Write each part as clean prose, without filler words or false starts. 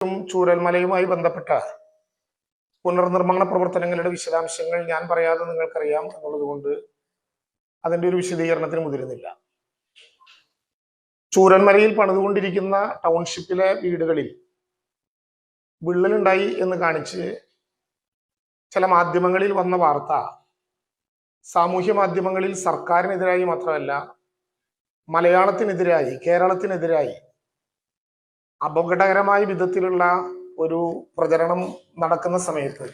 ചൂരൽമലയുമായി ബന്ധപ്പെട്ട പുനർനിർമ്മാണ പ്രവർത്തനങ്ങളുടെ വിശദാംശങ്ങൾ ഞാൻ പറയാതെ നിങ്ങൾക്കറിയാം എന്നുള്ളത് കൊണ്ട് അതിന്റെ ഒരു വിശദീകരണത്തിന് മുതിരുന്നില്ല. ചൂരൽമലയിൽ പണിതുകൊണ്ടിരിക്കുന്ന ടൗൺഷിപ്പിലെ വീടുകളിൽ വിള്ളലുണ്ടായി എന്ന് കാണിച്ച് ചില മാധ്യമങ്ങളിൽ വന്ന വാർത്ത സാമൂഹ്യ മാധ്യമങ്ങളിൽ സർക്കാരിനെതിരായി മാത്രമല്ല മലയാളത്തിനെതിരായി, കേരളത്തിനെതിരായി അപകടകരമായ വിധത്തിലുള്ള ഒരു പ്രചരണം നടക്കുന്ന സമയത്ത്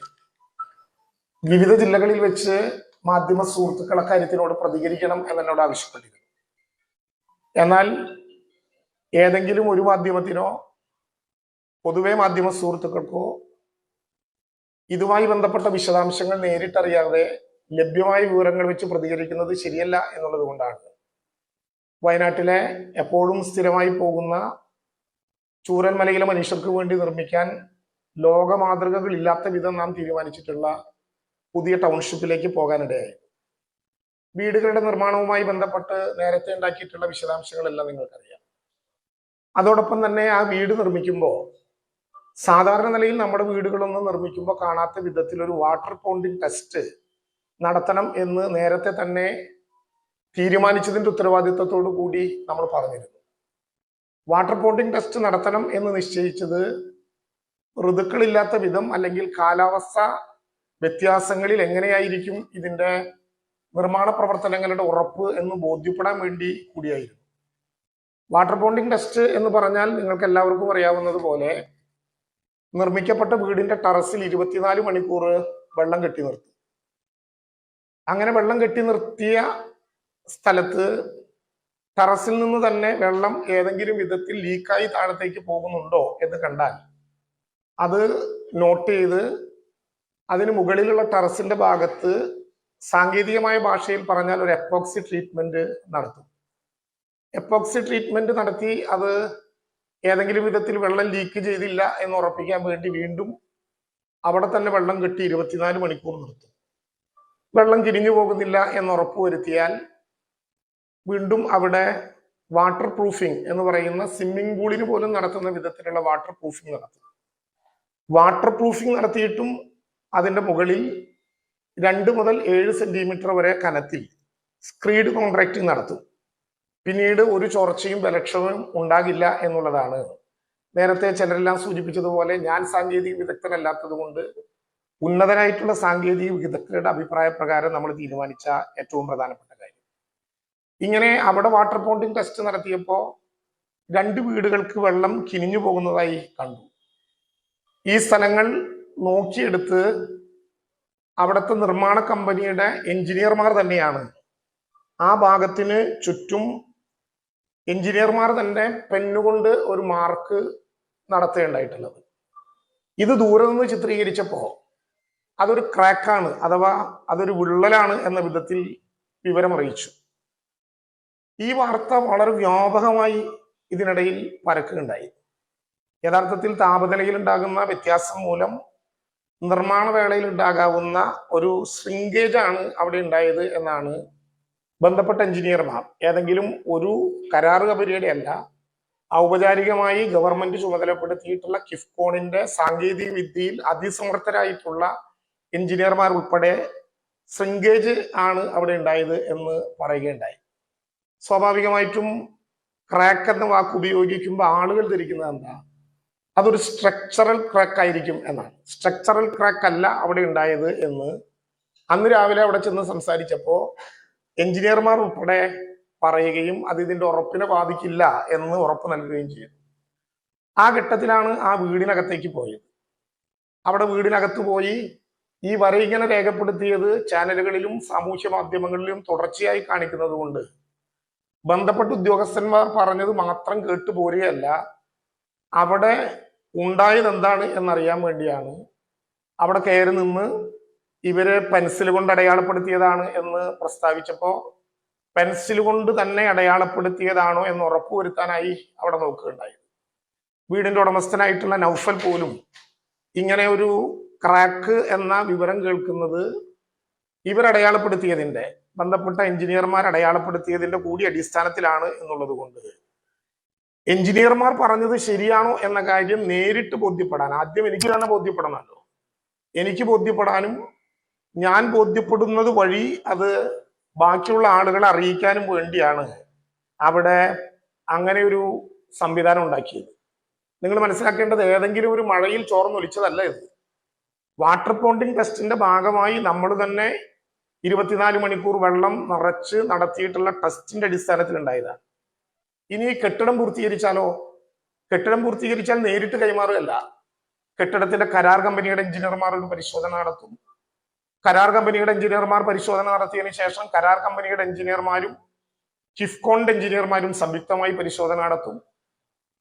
വിവിധ ജില്ലകളിൽ വെച്ച് മാധ്യമ സുഹൃത്തുക്കൾ അക്കാര്യത്തിനോട് പ്രതികരിക്കണം എന്നോട് ആവശ്യപ്പെട്ടിരുന്നു. എന്നാൽ ഏതെങ്കിലും ഒരു മാധ്യമത്തിനോ പൊതുവെ മാധ്യമ സുഹൃത്തുക്കൾക്കോ ഇതുമായി ബന്ധപ്പെട്ട വിശദാംശങ്ങൾ നേരിട്ടറിയാതെ ലഭ്യമായ വിവരങ്ങൾ വെച്ച് പ്രതികരിക്കുന്നത് ശരിയല്ല എന്നുള്ളത് കൊണ്ടാണ് വയനാട്ടിലെ എപ്പോഴും സ്ഥിരമായി പോകുന്ന ചൂരൽമലയിലെ മനുഷ്യർക്ക് വേണ്ടി നിർമ്മിക്കാൻ ലോക മാതൃകകൾ ഇല്ലാത്ത വിധം നാം തീരുമാനിച്ചിട്ടുള്ള പുതിയ ടൗൺഷിപ്പിലേക്ക് പോകാനിടയായി. വീടുകളുടെ നിർമ്മാണവുമായി ബന്ധപ്പെട്ട് നേരത്തെ ഉണ്ടാക്കിയിട്ടുള്ള വിശദാംശങ്ങളെല്ലാം നിങ്ങൾക്കറിയാം. അതോടൊപ്പം തന്നെ ആ വീട് നിർമ്മിക്കുമ്പോൾ സാധാരണ നിലയിൽ നമ്മുടെ വീടുകളൊന്നും നിർമ്മിക്കുമ്പോൾ കാണാത്ത വിധത്തിൽ ഒരു വാട്ടർ പൗണ്ടിങ് ടെസ്റ്റ് നടത്തണം എന്ന് നേരത്തെ തന്നെ തീരുമാനിച്ചതിന്റെ ഉത്തരവാദിത്വത്തോടു കൂടി നമ്മൾ പറഞ്ഞിരുന്നു. വാട്ടർ പൗണ്ടിങ് ടെസ്റ്റ് നടത്തണം എന്ന് നിശ്ചയിച്ചത് ഋതുക്കളില്ലാത്ത വിധം അല്ലെങ്കിൽ കാലാവസ്ഥ വ്യത്യാസങ്ങളിൽ എങ്ങനെയായിരിക്കും ഇതിന്റെ നിർമ്മാണ പ്രവർത്തനങ്ങളുടെ ഉറപ്പ് എന്ന് ബോധ്യപ്പെടാൻ വേണ്ടി കൂടിയായിരുന്നു. വാട്ടർ പൗണ്ടിങ് ടെസ്റ്റ് എന്ന് പറഞ്ഞാൽ നിങ്ങൾക്ക് എല്ലാവർക്കും അറിയാവുന്നത് പോലെ നിർമ്മിക്കപ്പെട്ട വീടിന്റെ ടെറസിൽ 24 മണിക്കൂർ വെള്ളം കെട്ടി നിർത്തും. അങ്ങനെ വെള്ളം കെട്ടി നിർത്തിയ സ്ഥലത്ത് ടെറസിൽ നിന്ന് തന്നെ വെള്ളം ഏതെങ്കിലും വിധത്തിൽ ലീക്കായി താഴത്തേക്ക് പോകുന്നുണ്ടോ എന്ന് കണ്ടാൽ അത് നോട്ട് ചെയ്ത് അതിന് മുകളിലുള്ള ടെറസിന്റെ ഭാഗത്ത് സാങ്കേതികമായ ഭാഷയിൽ പറഞ്ഞാൽ ഒരു എപ്പോക്സി ട്രീറ്റ്മെന്റ് നടത്തും. എപ്പോക്സി ട്രീറ്റ്മെന്റ് നടത്തി അത് ഏതെങ്കിലും വിധത്തിൽ വെള്ളം ലീക്ക് ചെയ്തില്ല എന്ന് ഉറപ്പിക്കാൻ വേണ്ടി വീണ്ടും അവിടെ തന്നെ വെള്ളം കെട്ടി 24 മണിക്കൂർ നിർത്തും. വെള്ളം കിരിഞ്ഞു പോകുന്നില്ല എന്ന് ഉറപ്പുവരുത്തിയാൽ വീണ്ടും അവിടെ വാട്ടർ പ്രൂഫിംഗ് എന്ന് പറയുന്ന സ്വിമ്മിംഗ് പൂളിന് പോലും നടത്തുന്ന വിധത്തിലുള്ള വാട്ടർ പ്രൂഫിംഗ് നടത്തും. വാട്ടർ പ്രൂഫിംഗ് നടത്തിയിട്ടും അതിന്റെ മുകളിൽ 2 മുതൽ 7 സെന്റിമീറ്റർ വരെ കനത്തിൽ സ്ക്രീഡ് കോൺട്രാക്റ്റിംഗ് നടത്തും. പിന്നീട് ഒരു ചോർച്ചയും ബലക്ഷവും ഉണ്ടാകില്ല എന്നുള്ളതാണ് നേരത്തെ ചിലരെല്ലാം സൂചിപ്പിച്ചതുപോലെ ഞാൻ സാങ്കേതിക വിദഗ്ധനല്ലാത്തത് കൊണ്ട് ഉന്നതരായിട്ടുള്ള സാങ്കേതിക വിദഗ്ധരുടെ അഭിപ്രായ പ്രകാരം നമ്മൾ തീരുമാനിച്ച ഏറ്റവും പ്രധാനപ്പെട്ട കാര്യം. ഇങ്ങനെ അവിടെ വാട്ടർ പൗണ്ടിങ് ടെസ്റ്റ് നടത്തിയപ്പോൾ 2 വീടുകൾക്ക് വെള്ളം കിനിഞ്ഞു പോകുന്നതായി കണ്ടു. ഈ സ്ഥലങ്ങൾ നോക്കിയെടുത്ത് അവിടുത്തെ നിർമ്മാണ കമ്പനിയുടെ എഞ്ചിനീയർമാർ തന്നെയാണ് ആ ഭാഗത്തിന് ചുറ്റും എഞ്ചിനീയർമാർ തന്നെ പെന്നുകൊണ്ട് ഒരു മാർക്ക് നടത്തേണ്ടായിട്ടുള്ളത്. ഇത് ദൂരെ നിന്ന് ചിത്രീകരിച്ചപ്പോൾ അതൊരു ക്രാക്കാണ് അഥവാ അതൊരു വിള്ളലാണ് എന്ന വിധത്തിൽ വിവരമറിയിച്ചു. ഈ വാർത്ത വളരെ വ്യാപകമായി ഇതിനിടയിൽ പരക്കുകയുണ്ടായി. യഥാർത്ഥത്തിൽ താപനിലയിൽ ഉണ്ടാകുന്ന വ്യത്യാസം മൂലം നിർമ്മാണ വേളയിൽ ഉണ്ടാകാവുന്ന ഒരു ശ്രിങ്കേജ് ആണ് അവിടെ ഉണ്ടായത് എന്നാണ് ബന്ധപ്പെട്ട എഞ്ചിനീയർമാർ, ഏതെങ്കിലും ഒരു കരാറുകാരിയുടെ അല്ല, ഔപചാരികമായി ഗവൺമെന്റ് ചുമതലപ്പെടുത്തിയിട്ടുള്ള കിഫ്കോണിന്റെ സാങ്കേതിക വിദ്യയിൽ അതിസമർത്ഥരായിട്ടുള്ള എഞ്ചിനീയർമാർ ഉൾപ്പെടെ ശ്രിങ്കേജ് ആണ് അവിടെ ഉണ്ടായത് എന്ന് പറയുകയുണ്ടായി. സ്വാഭാവികമായിട്ടും ക്രാക്ക് എന്ന വാക്ക് ഉപയോഗിക്കുമ്പോൾ ആളുകൾ ധരിക്കുന്നത് എന്താ, അതൊരു സ്ട്രക്ചറൽ ക്രാക്ക് ആയിരിക്കും എന്നാണ്. സ്ട്രക്ചറൽ ക്രാക്ക് അല്ല അവിടെ ഉണ്ടായത് എന്ന് അന്ന് രാവിലെ അവിടെ ചെന്ന് സംസാരിച്ചപ്പോൾ എഞ്ചിനീയർമാർ ഉൾപ്പെടെ പറയുകയും അത് ഇതിന്റെ ഉറപ്പിനെ ബാധിക്കില്ല എന്ന് ഉറപ്പ് നൽകുകയും ചെയ്തു. ആ ഘട്ടത്തിലാണ് ആ വീടിനകത്തേക്ക് പോയത്. അവിടെ വീടിനകത്ത് പോയി ഈ വര ഇങ്ങനെ രേഖപ്പെടുത്തിയത് ചാനലുകളിലും സാമൂഹ്യ മാധ്യമങ്ങളിലും തുടർച്ചയായി കാണിക്കുന്നത് കൊണ്ട് ബന്ധപ്പെട്ട ഉദ്യോഗസ്ഥന്മാർ പറഞ്ഞത് മാത്രം കേട്ടു പോരുകയല്ല, അവിടെ ഉണ്ടായത് എന്താണ് എന്നറിയാൻ വേണ്ടിയാണ് അവിടെ കയറി നിന്ന് ഇവര് പെൻസിൽ കൊണ്ട് അടയാളപ്പെടുത്തിയതാണ് എന്ന് പ്രസ്താവിച്ചപ്പോൾ പെൻസിൽ കൊണ്ട് തന്നെ അടയാളപ്പെടുത്തിയതാണോ എന്ന് ഉറപ്പുവരുത്താനായി അവിടെ നോക്കുകയുണ്ടായി. വീടിന്റെ ഉടമസ്ഥനായിട്ടുള്ള നൗഫൽ പോലും ഇങ്ങനെ ഒരു ക്രാക്ക് എന്ന വിവരം കേൾക്കുന്നത് ഇവരടയാളപ്പെടുത്തിയതിന്റെ ബന്ധപ്പെട്ട എഞ്ചിനീയർമാർ അടയാളപ്പെടുത്തിയതിന്റെ കൂടി അടിസ്ഥാനത്തിലാണ് എന്നുള്ളത് കൊണ്ട് എഞ്ചിനീയർമാർ പറഞ്ഞത് ശരിയാണോ എന്ന കാര്യം നേരിട്ട് ബോധ്യപ്പെടാൻ ആദ്യം എനിക്ക് തന്നെ ബോധ്യപ്പെടണമല്ലോ. എനിക്ക് ബോധ്യപ്പെടാനും ഞാൻ ബോധ്യപ്പെടുന്നത് വഴി അത് ബാക്കിയുള്ള ആളുകളെ അറിയിക്കാനും വേണ്ടിയാണ് അവിടെ അങ്ങനെ ഒരു സംവിധാനം ഉണ്ടാക്കിയത്. നിങ്ങൾ മനസ്സിലാക്കേണ്ടത് ഏതെങ്കിലും ഒരു മഴയിൽ ചോർന്നൊലിച്ചതല്ല ഇത്. വാട്ടർ പോണ്ടിങ് ടെസ്റ്റിന്റെ ഭാഗമായി നമ്മൾ തന്നെ 24 മണിക്കൂർ വെള്ളം നിറച്ച് നടത്തിയിട്ടുള്ള ടെസ്റ്റിന്റെ അടിസ്ഥാനത്തിൽ ഉണ്ടായതാണ്. ഇനി കെട്ടിടം പൂർത്തീകരിച്ചാലോ? കെട്ടിടം പൂർത്തീകരിച്ചാൽ നേരിട്ട് കൈമാറുകയല്ല. കെട്ടിടത്തിന്റെ കരാർ കമ്പനിയുടെ എഞ്ചിനീയർമാർ ഒരു പരിശോധന നടത്തും. കരാർ കമ്പനിയുടെ എഞ്ചിനീയർമാർ പരിശോധന നടത്തിയതിനു ശേഷം കരാർ കമ്പനിയുടെ എഞ്ചിനീയർമാരും കിഫ്കോണിന്റെ എഞ്ചിനീയർമാരും സംയുക്തമായി പരിശോധന നടത്തും.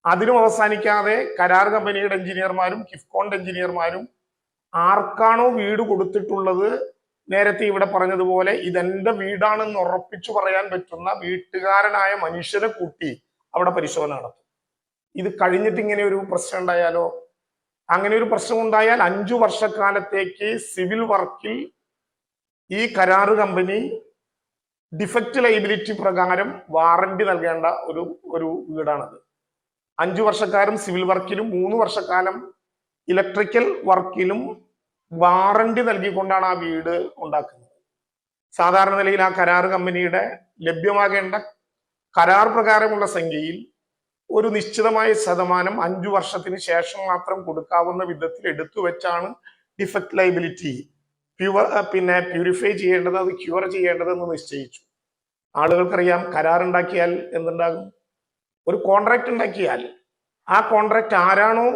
അതിനും അവസാനിക്കാതെ കരാർ കമ്പനിയുടെ എഞ്ചിനീയർമാരും കിഫ്കോണിന്റെ എഞ്ചിനീയർമാരും ആർക്കാണോ വീട് കൊടുത്തിട്ടുള്ളത്, നേരത്തെ ഇവിടെ പറഞ്ഞതുപോലെ ഇതെന്റെ വീടാണെന്ന് ഉറപ്പിച്ചു പറയാൻ പറ്റുന്ന വീട്ടുകാരനായ മനുഷ്യനെ കൂട്ടി അവിടെ പരിശോധന നടത്തും. ഇത് കഴിഞ്ഞിട്ട് ഇങ്ങനെ ഒരു പ്രശ്നം ഉണ്ടായാലോ? അങ്ങനെ ഒരു പ്രശ്നം ഉണ്ടായാൽ 5 വർഷക്കാലത്തേക്ക് സിവിൽ വർക്കിൽ ഈ കരാറ് കമ്പനി ഡിഫക്റ്റ് ലൈബിലിറ്റി പ്രകാരം വാറന്റി നൽകേണ്ട ഒരു വീടാണത്. 5 വർഷക്കാലം സിവിൽ വർക്കിലും 3 വർഷക്കാലം ഇലക്ട്രിക്കൽ വർക്കിലും വാറന്റി നൽകിക്കൊണ്ടാണ് ആ വീട് ഉണ്ടാക്കുന്നത്. സാധാരണ നിലയിൽ ആ കരാർ കമ്പനിയുടെ ലഭ്യമാകേണ്ട കരാർ പ്രകാരമുള്ള സംഖ്യയിൽ ഒരു നിശ്ചിതമായ ശതമാനം 5 വർഷത്തിന് ശേഷം മാത്രം കൊടുക്കാവുന്ന വിധത്തിൽ എടുത്തു വെച്ചാണ് ഡിഫക്റ്റ് ലൈബിലിറ്റി പ്യൂരിഫൈ ചെയ്യേണ്ടത്, അത് ക്യൂർ ചെയ്യേണ്ടതെന്ന് നിശ്ചയിച്ചു. ആളുകൾക്കറിയാം കരാർ ഉണ്ടാക്കിയാൽ എന്തുണ്ടാകും? ഒരു കോൺട്രാക്ട് ഉണ്ടാക്കിയാൽ ആ കോൺട്രാക്ട് ആരാണോ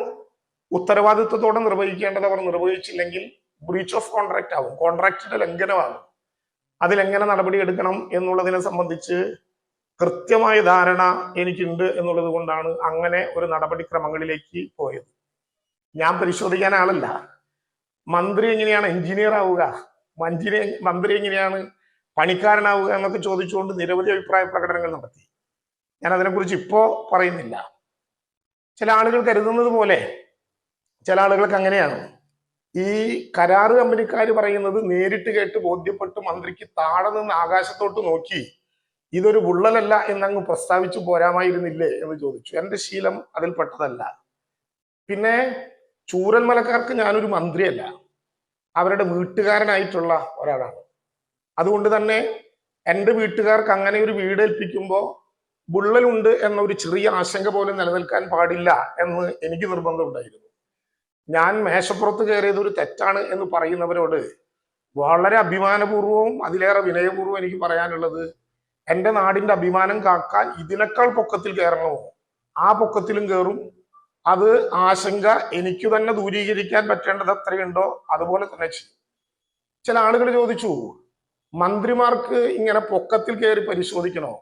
ഉത്തരവാദിത്വത്തോടെ നിർവഹിക്കേണ്ടത് അവർ നിർവഹിച്ചില്ലെങ്കിൽ ബ്രീച്ച് ഓഫ് കോൺട്രാക്ട് ആവും, കോൺട്രാക്റ്റിന്റെ ലംഘനമാകും. അതിലെങ്ങനെ നടപടി എടുക്കണം എന്നുള്ളതിനെ സംബന്ധിച്ച് കൃത്യമായ ധാരണ എനിക്കുണ്ട് എന്നുള്ളത് കൊണ്ടാണ് അങ്ങനെ ഒരു നടപടിക്രമങ്ങളിലേക്ക് പോയത്. ഞാൻ പരിശോധിക്കാൻ ആളല്ല. മന്ത്രി എങ്ങനെയാണ് എഞ്ചിനീയർ ആവുക, മന്ത്രി എങ്ങനെയാണ് പണിക്കാരനാവുക എന്നൊക്കെ ചോദിച്ചുകൊണ്ട് നിരവധി അഭിപ്രായ പ്രകടനങ്ങൾ നടത്തി. ഞാൻ അതിനെക്കുറിച്ച് ഇപ്പോ പറയുന്നില്ല. ചില ആളുകൾ കരുതുന്നത് പോലെ ചില ആളുകൾക്ക് അങ്ങനെയാണ്. ഈ കരാറ് കമ്പനിക്കാർ പറയുന്നത് നേരിട്ട് കേട്ട് ബോധ്യപ്പെട്ട് മന്ത്രിക്ക് താഴെ നിന്ന് ആകാശത്തോട്ട് നോക്കി ഇതൊരു വിള്ളലല്ല എന്നങ്ങ് പ്രസ്താവിച്ചു പോരാമായിരുന്നില്ലേ എന്ന് ചോദിച്ചു. എന്റെ ശീലം അതിൽപ്പെട്ടതല്ല. പിന്നെ ചൂരൽമലക്കാർക്ക് ഞാനൊരു മന്ത്രിയല്ല, അവരുടെ വീട്ടുകാരനായിട്ടുള്ള ഒരാളാണ്. അതുകൊണ്ട് തന്നെ എൻ്റെ വീട്ടുകാർക്ക് അങ്ങനെ ഒരു വീട് ഏൽപ്പിക്കുമ്പോൾ വിള്ളലുണ്ട് എന്ന ഒരു ചെറിയ ആശങ്ക പോലും നിലനിൽക്കാൻ പാടില്ല എന്ന് എനിക്ക് നിർബന്ധമുണ്ടായിരുന്നു. ഞാൻ മേശപ്പുറത്ത് കയറിയത് ഒരു തെറ്റാണ് എന്ന് പറയുന്നവരോട് വളരെ അഭിമാനപൂർവവും അതിലേറെ വിനയപൂർവ്വം എനിക്ക് പറയാനുള്ളത്, എൻ്റെ നാടിന്റെ അഭിമാനം കാക്കാൻ ഇതിനേക്കാൾ പൊക്കത്തിൽ കയറണമോ ആ പൊക്കത്തിലും കയറും. അത് ആശങ്ക എനിക്ക് തന്നെ ദൂരീകരിക്കാൻ പറ്റേണ്ടത് എത്രയുണ്ടോ അതുപോലെ തന്നെ ചെയ്യും. ചില ആളുകൾ ചോദിച്ചു, മന്ത്രിമാർക്ക് ഇങ്ങനെ പൊക്കത്തിൽ കയറി പരിശോധിക്കണോ?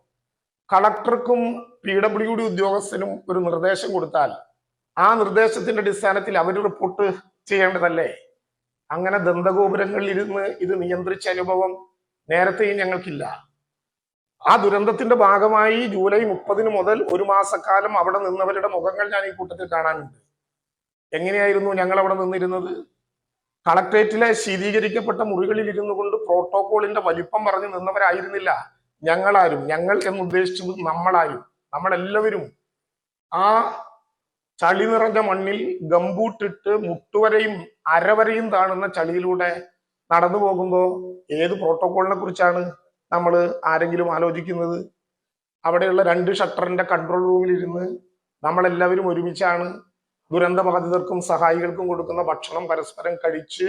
കളക്ടർക്കും PWD ഉദ്യോഗസ്ഥനും ഒരു നിർദ്ദേശം കൊടുത്താൽ ആ നിർദ്ദേശത്തിന്റെ അടിസ്ഥാനത്തിൽ അവർ റിപ്പോർട്ട് ചെയ്യേണ്ടതല്ലേ? അങ്ങനെ ദന്തഗോപുരങ്ങളിൽ ഇരുന്ന് ഇത് നിയന്ത്രിച്ച അനുഭവം നേരത്തെയും ഞങ്ങൾക്കില്ല. ആ ദുരന്തത്തിന്റെ ഭാഗമായി ജൂലൈ 30 മുതൽ ഒരു മാസക്കാലം അവിടെ നിന്നവരുടെ മുഖങ്ങൾ ഞാൻ ഈ കൂട്ടത്തിൽ കാണാനുണ്ട്. എങ്ങനെയായിരുന്നു ഞങ്ങൾ അവിടെ നിന്നിരുന്നത്? കളക്ട്രേറ്റിലെ ശീതീകരിക്കപ്പെട്ട മുറികളിൽ ഇരുന്നു കൊണ്ട് പ്രോട്ടോകോളിന്റെ വലിപ്പം പറഞ്ഞു നിന്നവരായിരുന്നില്ല ഞങ്ങളാരും. ഞങ്ങൾ എന്ന് ഉദ്ദേശിച്ചത് നമ്മളെല്ലാവരും ആ ചളി നിറഞ്ഞ മണ്ണിൽ ഗംബൂട്ടിട്ട് മുട്ടുവരെയും അരവരെയും താണുന്ന ചളിയിലൂടെ നടന്നു പോകുമ്പോൾ ഏത് പ്രോട്ടോകോളിനെ കുറിച്ചാണ് നമ്മൾ ആരെങ്കിലും ആലോചിക്കുന്നത്? അവിടെയുള്ള 2 ഷട്ടറിന്റെ കൺട്രോൾ റൂമിൽ ഇരുന്ന് നമ്മളെല്ലാവരും ഒരുമിച്ചാണ് ദുരന്തബാധിതർക്കും സഹായികൾക്കും കൊടുക്കുന്ന ഭക്ഷണം പരസ്പരം കഴിച്ച്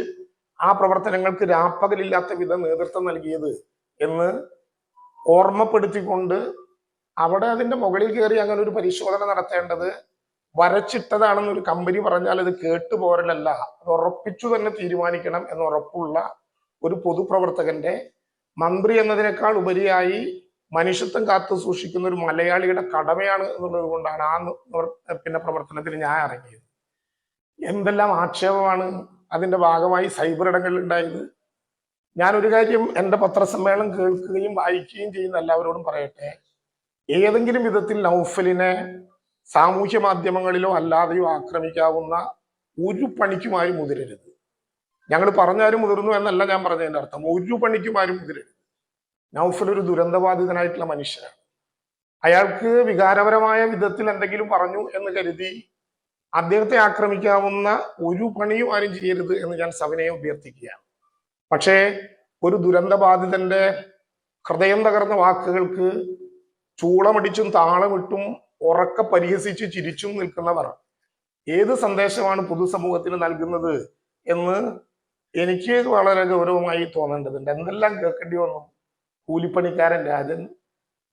ആ പ്രവർത്തനങ്ങൾക്ക് രാപ്പകലില്ലാത്ത വിധം നേതൃത്വം നൽകിയത് എന്ന് ഓർമ്മപ്പെടുത്തിക്കൊണ്ട് അവിടെ അതിന്റെ മുകളിൽ കയറി അങ്ങനെ ഒരു പരിശോധന നടത്തേണ്ടത് വരച്ചിട്ടതാണെന്നൊരു കമ്പനി പറഞ്ഞാൽ അത് കേട്ടുപോരലല്ല, അത് ഉറപ്പിച്ചു തന്നെ തീരുമാനിക്കണം എന്ന് ഉറപ്പുള്ള ഒരു പൊതുപ്രവർത്തകന്റെ, മന്ത്രി എന്നതിനേക്കാൾ ഉപരിയായി മനുഷ്യത്വം കാത്തു സൂക്ഷിക്കുന്ന ഒരു മലയാളിയുടെ കടമയാണ് എന്നുള്ളത് കൊണ്ടാണ് പ്രവർത്തനത്തിൽ ഞാൻ ഇറങ്ങിയത്. എന്തെല്ലാം ആക്ഷേപമാണ് അതിന്റെ ഭാഗമായി സൈബർ ഇടങ്ങളിൽ ഉണ്ടായത്. ഞാൻ ഒരു കാര്യം എൻ്റെ പത്രസമ്മേളനം കേൾക്കുകയും വായിക്കുകയും ചെയ്യുന്ന എല്ലാവരോടും പറയട്ടെ, ഏതെങ്കിലും വിധത്തിൽ നൗഫലിനെ സാമൂഹ്യ മാധ്യമങ്ങളിലോ അല്ലാതെയോ ആക്രമിക്കാവുന്ന ഒരു പണിക്കുമാരും മുതിരരുത്. ഞങ്ങൾ പറഞ്ഞാലും മുതിർന്നു എന്നല്ല ഞാൻ പറഞ്ഞതിന്റെ അർത്ഥം. ഒരു പണിക്കുമാരും മുതിരരുത്. നൗഫൽ ഒരു ദുരന്തബാധിതനായിട്ടുള്ള മനുഷ്യനാണ്. അയാൾക്ക് വികാരപരമായ വിധത്തിൽ എന്തെങ്കിലും പറഞ്ഞു എന്ന് കരുതി അദ്ദേഹത്തെ ആക്രമിക്കാവുന്ന ഒരു പണിയും ആരും ചെയ്യരുത് എന്ന് ഞാൻ സവിനയം അഭ്യർത്ഥിക്കുകയാണ്. പക്ഷേ ഒരു ദുരന്തബാധിതന്റെ ഹൃദയം തകർന്ന വാക്കുകൾക്ക് ചൂളമടിച്ചും താളമിട്ടും ഉറക്കെ പരിഹസിച്ച് ചിരിച്ചും നിൽക്കുന്നവർ ഏത് സന്ദേശമാണ് പൊതുസമൂഹത്തിന് നൽകുന്നത് എന്ന് എനിക്ക് വളരെ ഗൗരവമായി തോന്നേണ്ടതുണ്ട്. എന്തെല്ലാം കേൾക്കേണ്ടി വന്നു. കൂലിപ്പണിക്കാരൻ രാജൻ,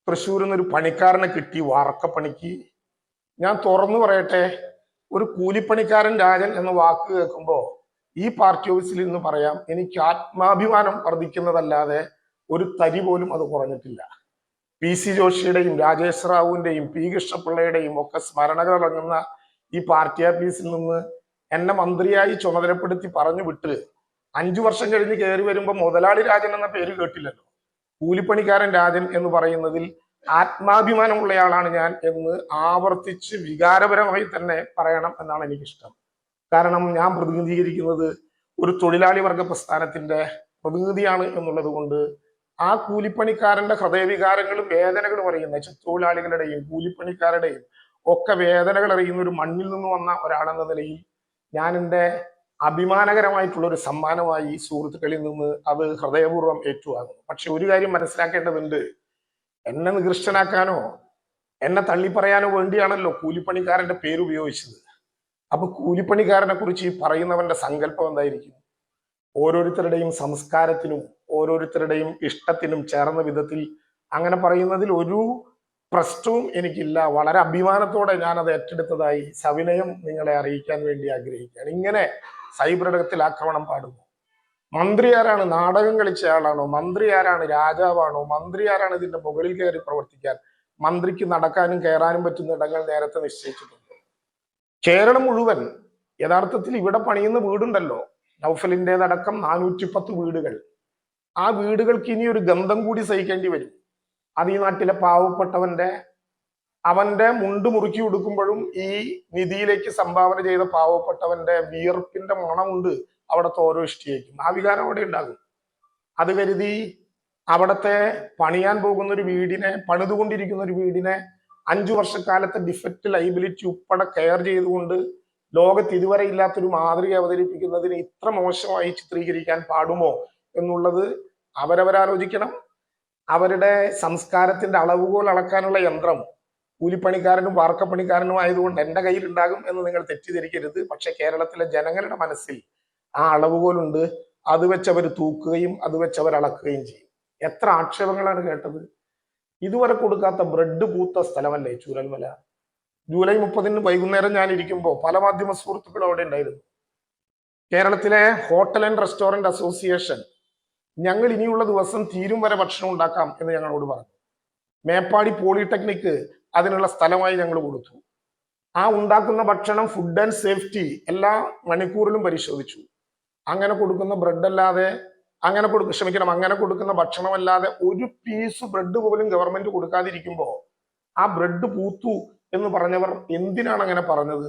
തൃശ്ശൂരിൽ നിന്നൊരു പണിക്കാരനെ കിട്ടി വാർക്കപ്പണിക്ക്. ഞാൻ തുറന്നു പറയട്ടെ, ഒരു കൂലിപ്പണിക്കാരൻ രാജൻ എന്ന വാക്ക് കേൾക്കുമ്പോൾ ഈ പാർട്ടി ഓഫീസിൽ നിന്ന് പറയാം, എനിക്ക് ആത്മാഭിമാനം വർദ്ധിക്കുന്നതല്ലാതെ ഒരു തരി പോലും അത് കുറഞ്ഞിട്ടില്ല. PC ജോഷിയുടെയും രാജേഷ് റാവുവിന്റെയും P കൃഷ്ണപിള്ളയുടെയും ഒക്കെ സ്മരണകൾ അടങ്ങുന്ന ഈ പാർട്ടി ഓഫീസിൽ നിന്ന് എന്നെ മന്ത്രിയായി ചുമതലപ്പെടുത്തി പറഞ്ഞു വിട്ട് 5 വർഷം കഴിഞ്ഞ് കയറി വരുമ്പോൾ മുതലാളി രാജൻ എന്ന പേര് കേട്ടില്ലല്ലോ. കൂലിപ്പണിക്കാരൻ രാജൻ എന്ന് പറയുന്നതിൽ ആത്മാഭിമാനമുള്ളയാളാണ് ഞാൻ എന്ന് ആവർത്തിച്ച് വികാരപരമായി തന്നെ പറയണം എന്നാണ് എനിക്കിഷ്ടം. കാരണം ഞാൻ പ്രതിനിധീകരിക്കുന്നത് ഒരു തൊഴിലാളി വർഗ പ്രസ്ഥാനത്തിന്റെ പ്രതിനിധിയാണ് എന്നുള്ളത് കൊണ്ട് ആ കൂലിപ്പണിക്കാരന്റെ ഹൃദയവികാരങ്ങളും വേദനകളും അറിയുന്ന തൊഴിലാളികളുടെയും കൂലിപ്പണിക്കാരുടെയും ഒക്കെ വേദനകൾ അറിയുന്ന ഒരു മണ്ണിൽ നിന്ന് വന്ന ഒരാളെന്ന നിലയിൽ ഞാൻ എൻ്റെ അഭിമാനകരമായിട്ടുള്ള ഒരു സമ്മാനമായി സുഹൃത്തുക്കളിൽ നിന്ന് അത് ഹൃദയപൂർവ്വം ഏറ്റുവാങ്ങുന്നു. പക്ഷെ ഒരു കാര്യം മനസ്സിലാക്കേണ്ടതുണ്ട്, എന്നെ നികൃഷ്ടനാക്കാനോ എന്നെ തള്ളിപ്പറയാനോ വേണ്ടിയാണല്ലോ കൂലിപ്പണിക്കാരന്റെ പേര് ഉപയോഗിച്ചത്. അപ്പൊ കൂലിപ്പണിക്കാരനെ കുറിച്ച് ഈ പറയുന്നവന്റെ സങ്കല്പം എന്തായിരിക്കും? ഓരോരുത്തരുടെയും സംസ്കാരത്തിനും ഓരോരുത്തരുടെയും ഇഷ്ടത്തിനും ചേർന്ന വിധത്തിൽ അങ്ങനെ പറയുന്നതിൽ ഒരു പ്രശ്നവും എനിക്കില്ല. വളരെ അഭിമാനത്തോടെ ഞാൻ അത് ഏറ്റെടുത്തതായി സവിനയം നിങ്ങളെ അറിയിക്കാൻ വേണ്ടി ആഗ്രഹിക്കുകയാണ്. ഇങ്ങനെ സൈബർ ഇടത്തിൽ ആക്രമണം പാടുന്നു. മന്ത്രി ആരാണ്? നാടകം കളിച്ച ആളാണോ? മന്ത്രി ആരാണ്? രാജാവാണോ? മന്ത്രി ആരാണ് ഇതിന്റെ മുകളിൽ കയറി പ്രവർത്തിക്കാൻ? മന്ത്രിക്ക് നടക്കാനും കയറാനും പറ്റുന്ന ഇടങ്ങൾ നേരത്തെ നിശ്ചയിച്ചിട്ടുണ്ട്. കേരളം മുഴുവൻ യഥാർത്ഥത്തിൽ ഇവിടെ പണിയുന്ന വീടുണ്ടല്ലോ, നൗഫലിൻ്റെതടക്കം 410 വീടുകൾ. ആ വീടുകൾക്ക് ഇനി ഒരു ഗന്ധം കൂടി സഹിക്കേണ്ടി വരും. അത് ഈ നാട്ടിലെ പാവപ്പെട്ടവന്റെ അവന്റെ മുണ്ട് മുറുക്കി കൊടുക്കുമ്പോഴും ഈ നിധിയിലേക്ക് സംഭാവന ചെയ്ത പാവപ്പെട്ടവന്റെ വിയർപ്പിന്റെ മണമുണ്ട് അവിടുത്തെ ഓരോ ഇഷ്ടിയേക്കും. ആ വികാരം അവിടെ ഉണ്ടാകും. അത് കരുതി അവിടത്തെ പണിയാൻ പോകുന്ന ഒരു വീടിനെ, പണിതുകൊണ്ടിരിക്കുന്ന ഒരു വീടിനെ 5 വർഷക്കാലത്തെ ഡിഫക്റ്റ് ലൈബിലിറ്റി ഉൾപ്പെടെ കെയർ ചെയ്തുകൊണ്ട് ലോകത്ത് ഇതുവരെ ഇല്ലാത്തൊരു മാതൃക അവതരിപ്പിക്കുന്നതിന് ഇത്ര മോശമായി ചിത്രീകരിക്കാൻ പാടുമോ എന്നുള്ളത് അവരവരാലോചിക്കണം. അവരുടെ സംസ്കാരത്തിന്റെ അളവുകോൽ അളക്കാനുള്ള യന്ത്രം കൂലിപ്പണിക്കാരനും വാർക്കപ്പണിക്കാരനും ആയതുകൊണ്ട് എൻ്റെ കയ്യിൽ ഉണ്ടാകും എന്ന് നിങ്ങൾ തെറ്റിദ്ധരിക്കരുത്. പക്ഷെ കേരളത്തിലെ ജനങ്ങളുടെ മനസ്സിൽ ആ അളവുകോലുണ്ട്. അത് വെച്ച് അവർ തൂക്കുകയും അത് വെച്ച് അവർ അളക്കുകയും ചെയ്യും. എത്ര ആക്ഷേപങ്ങളാണ് കേട്ടത്. ഇതുവരെ കൊടുക്കാത്ത ബ്രെഡ് പൂത്ത സ്ഥലമല്ലേ ചൂരൽമല. ജൂലൈ 30 വൈകുന്നേരം ഞാൻ ഇരിക്കുമ്പോൾ പല മാധ്യമ സുഹൃത്തുക്കളും അവിടെ ഉണ്ടായിരുന്നു. കേരളത്തിലെ ഹോട്ടൽ ആൻഡ് റെസ്റ്റോറന്റ് അസോസിയേഷൻ ഞങ്ങൾ ഇനിയുള്ള ദിവസം തീരും വരെ ഭക്ഷണം ഉണ്ടാക്കാം എന്ന് ഞങ്ങളോട് പറഞ്ഞു. മേപ്പാടി പോളിടെക്നിക്ക് അതിനുള്ള സ്ഥലമായി ഞങ്ങൾ കൊടുത്തു. ആ ഉണ്ടാക്കുന്ന ഭക്ഷണം ഫുഡ് ആൻഡ് സേഫ്റ്റി എല്ലാ മണിക്കൂറിലും പരിശോധിച്ചു. അങ്ങനെ കൊടുക്കുന്ന ബ്രെഡ് അല്ലാതെ അങ്ങനെ കൊടുക്കുന്ന ഭക്ഷണമല്ലാതെ ഒരു പീസ് ബ്രെഡ് പോലും ഗവൺമെന്റ് കൊടുക്കാതിരിക്കുമ്പോൾ ആ ബ്രെഡ് പൂത്തു എന്ന് പറഞ്ഞവർ എന്തിനാണ് അങ്ങനെ പറഞ്ഞത്?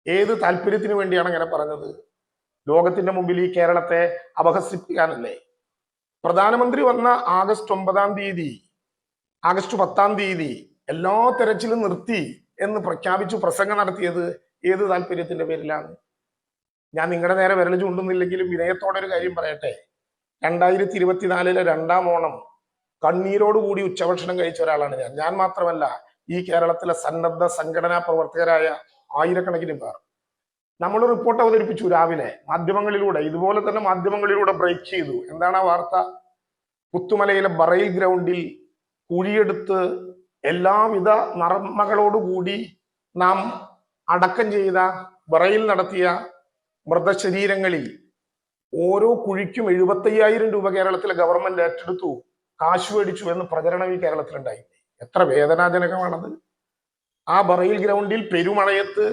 ഏത് താല്പര്യത്തിന് വേണ്ടിയാണ് അങ്ങനെ പറഞ്ഞത്? ലോകത്തിന്റെ മുമ്പിൽ ഈ കേരളത്തെ അപഹസിപ്പിക്കാനല്ലേ? പ്രധാനമന്ത്രി വന്ന ആഗസ്റ്റ് 10 തീയതി എല്ലാ തെരച്ചിലും നിർത്തി എന്ന് പ്രഖ്യാപിച്ചു പ്രസംഗം നടത്തിയത് ഏത് താല്പര്യത്തിന്റെ പേരിലാണ്? ഞാൻ നിങ്ങളുടെ നേരെ വിരൽ ചൂണ്ടുന്നില്ലെങ്കിലും വിനയത്തോടെ ഒരു കാര്യം പറയട്ടെ. 2024 2-ാം ഓണം കണ്ണീരോടുകൂടി ഉച്ചഭക്ഷണം കഴിച്ച ഒരാളാണ് ഞാൻ. ഞാൻ മാത്രമല്ല, ഈ കേരളത്തിലെ സന്നദ്ധ സംഘടനാ പ്രവർത്തകരായ ആയിരക്കണക്കിന് പേർ. നമ്മൾ റിപ്പോർട്ട് അവതരിപ്പിച്ചു രാവിലെ മാധ്യമങ്ങളിലൂടെ, ഇതുപോലെ തന്നെ മാധ്യമങ്ങളിലൂടെ ബ്രേക്ക് ചെയ്തു. എന്താണ് ആ വാർത്ത? പുത്തുമലയിലെ ബറയിൽ ഗ്രൗണ്ടിൽ കുഴിയെടുത്ത് എല്ലാവിധ നർമ്മകളോടുകൂടി നാം അടക്കം ചെയ്ത, ബറയിൽ നടത്തിയ മൃതശരീരങ്ങളിൽ ഓരോ കുഴിക്കും 75,000 രൂപ കേരളത്തിലെ ഗവൺമെന്റ് ഏറ്റെടുത്തു, കാശ് മേടിച്ചു എന്ന് പ്രചരണം ഈ കേരളത്തിലുണ്ടായി. എത്ര വേദനാജനകമാണത്. ആ ബറയിൽ ഗ്രൗണ്ടിൽ പെരുമഴയത്ത്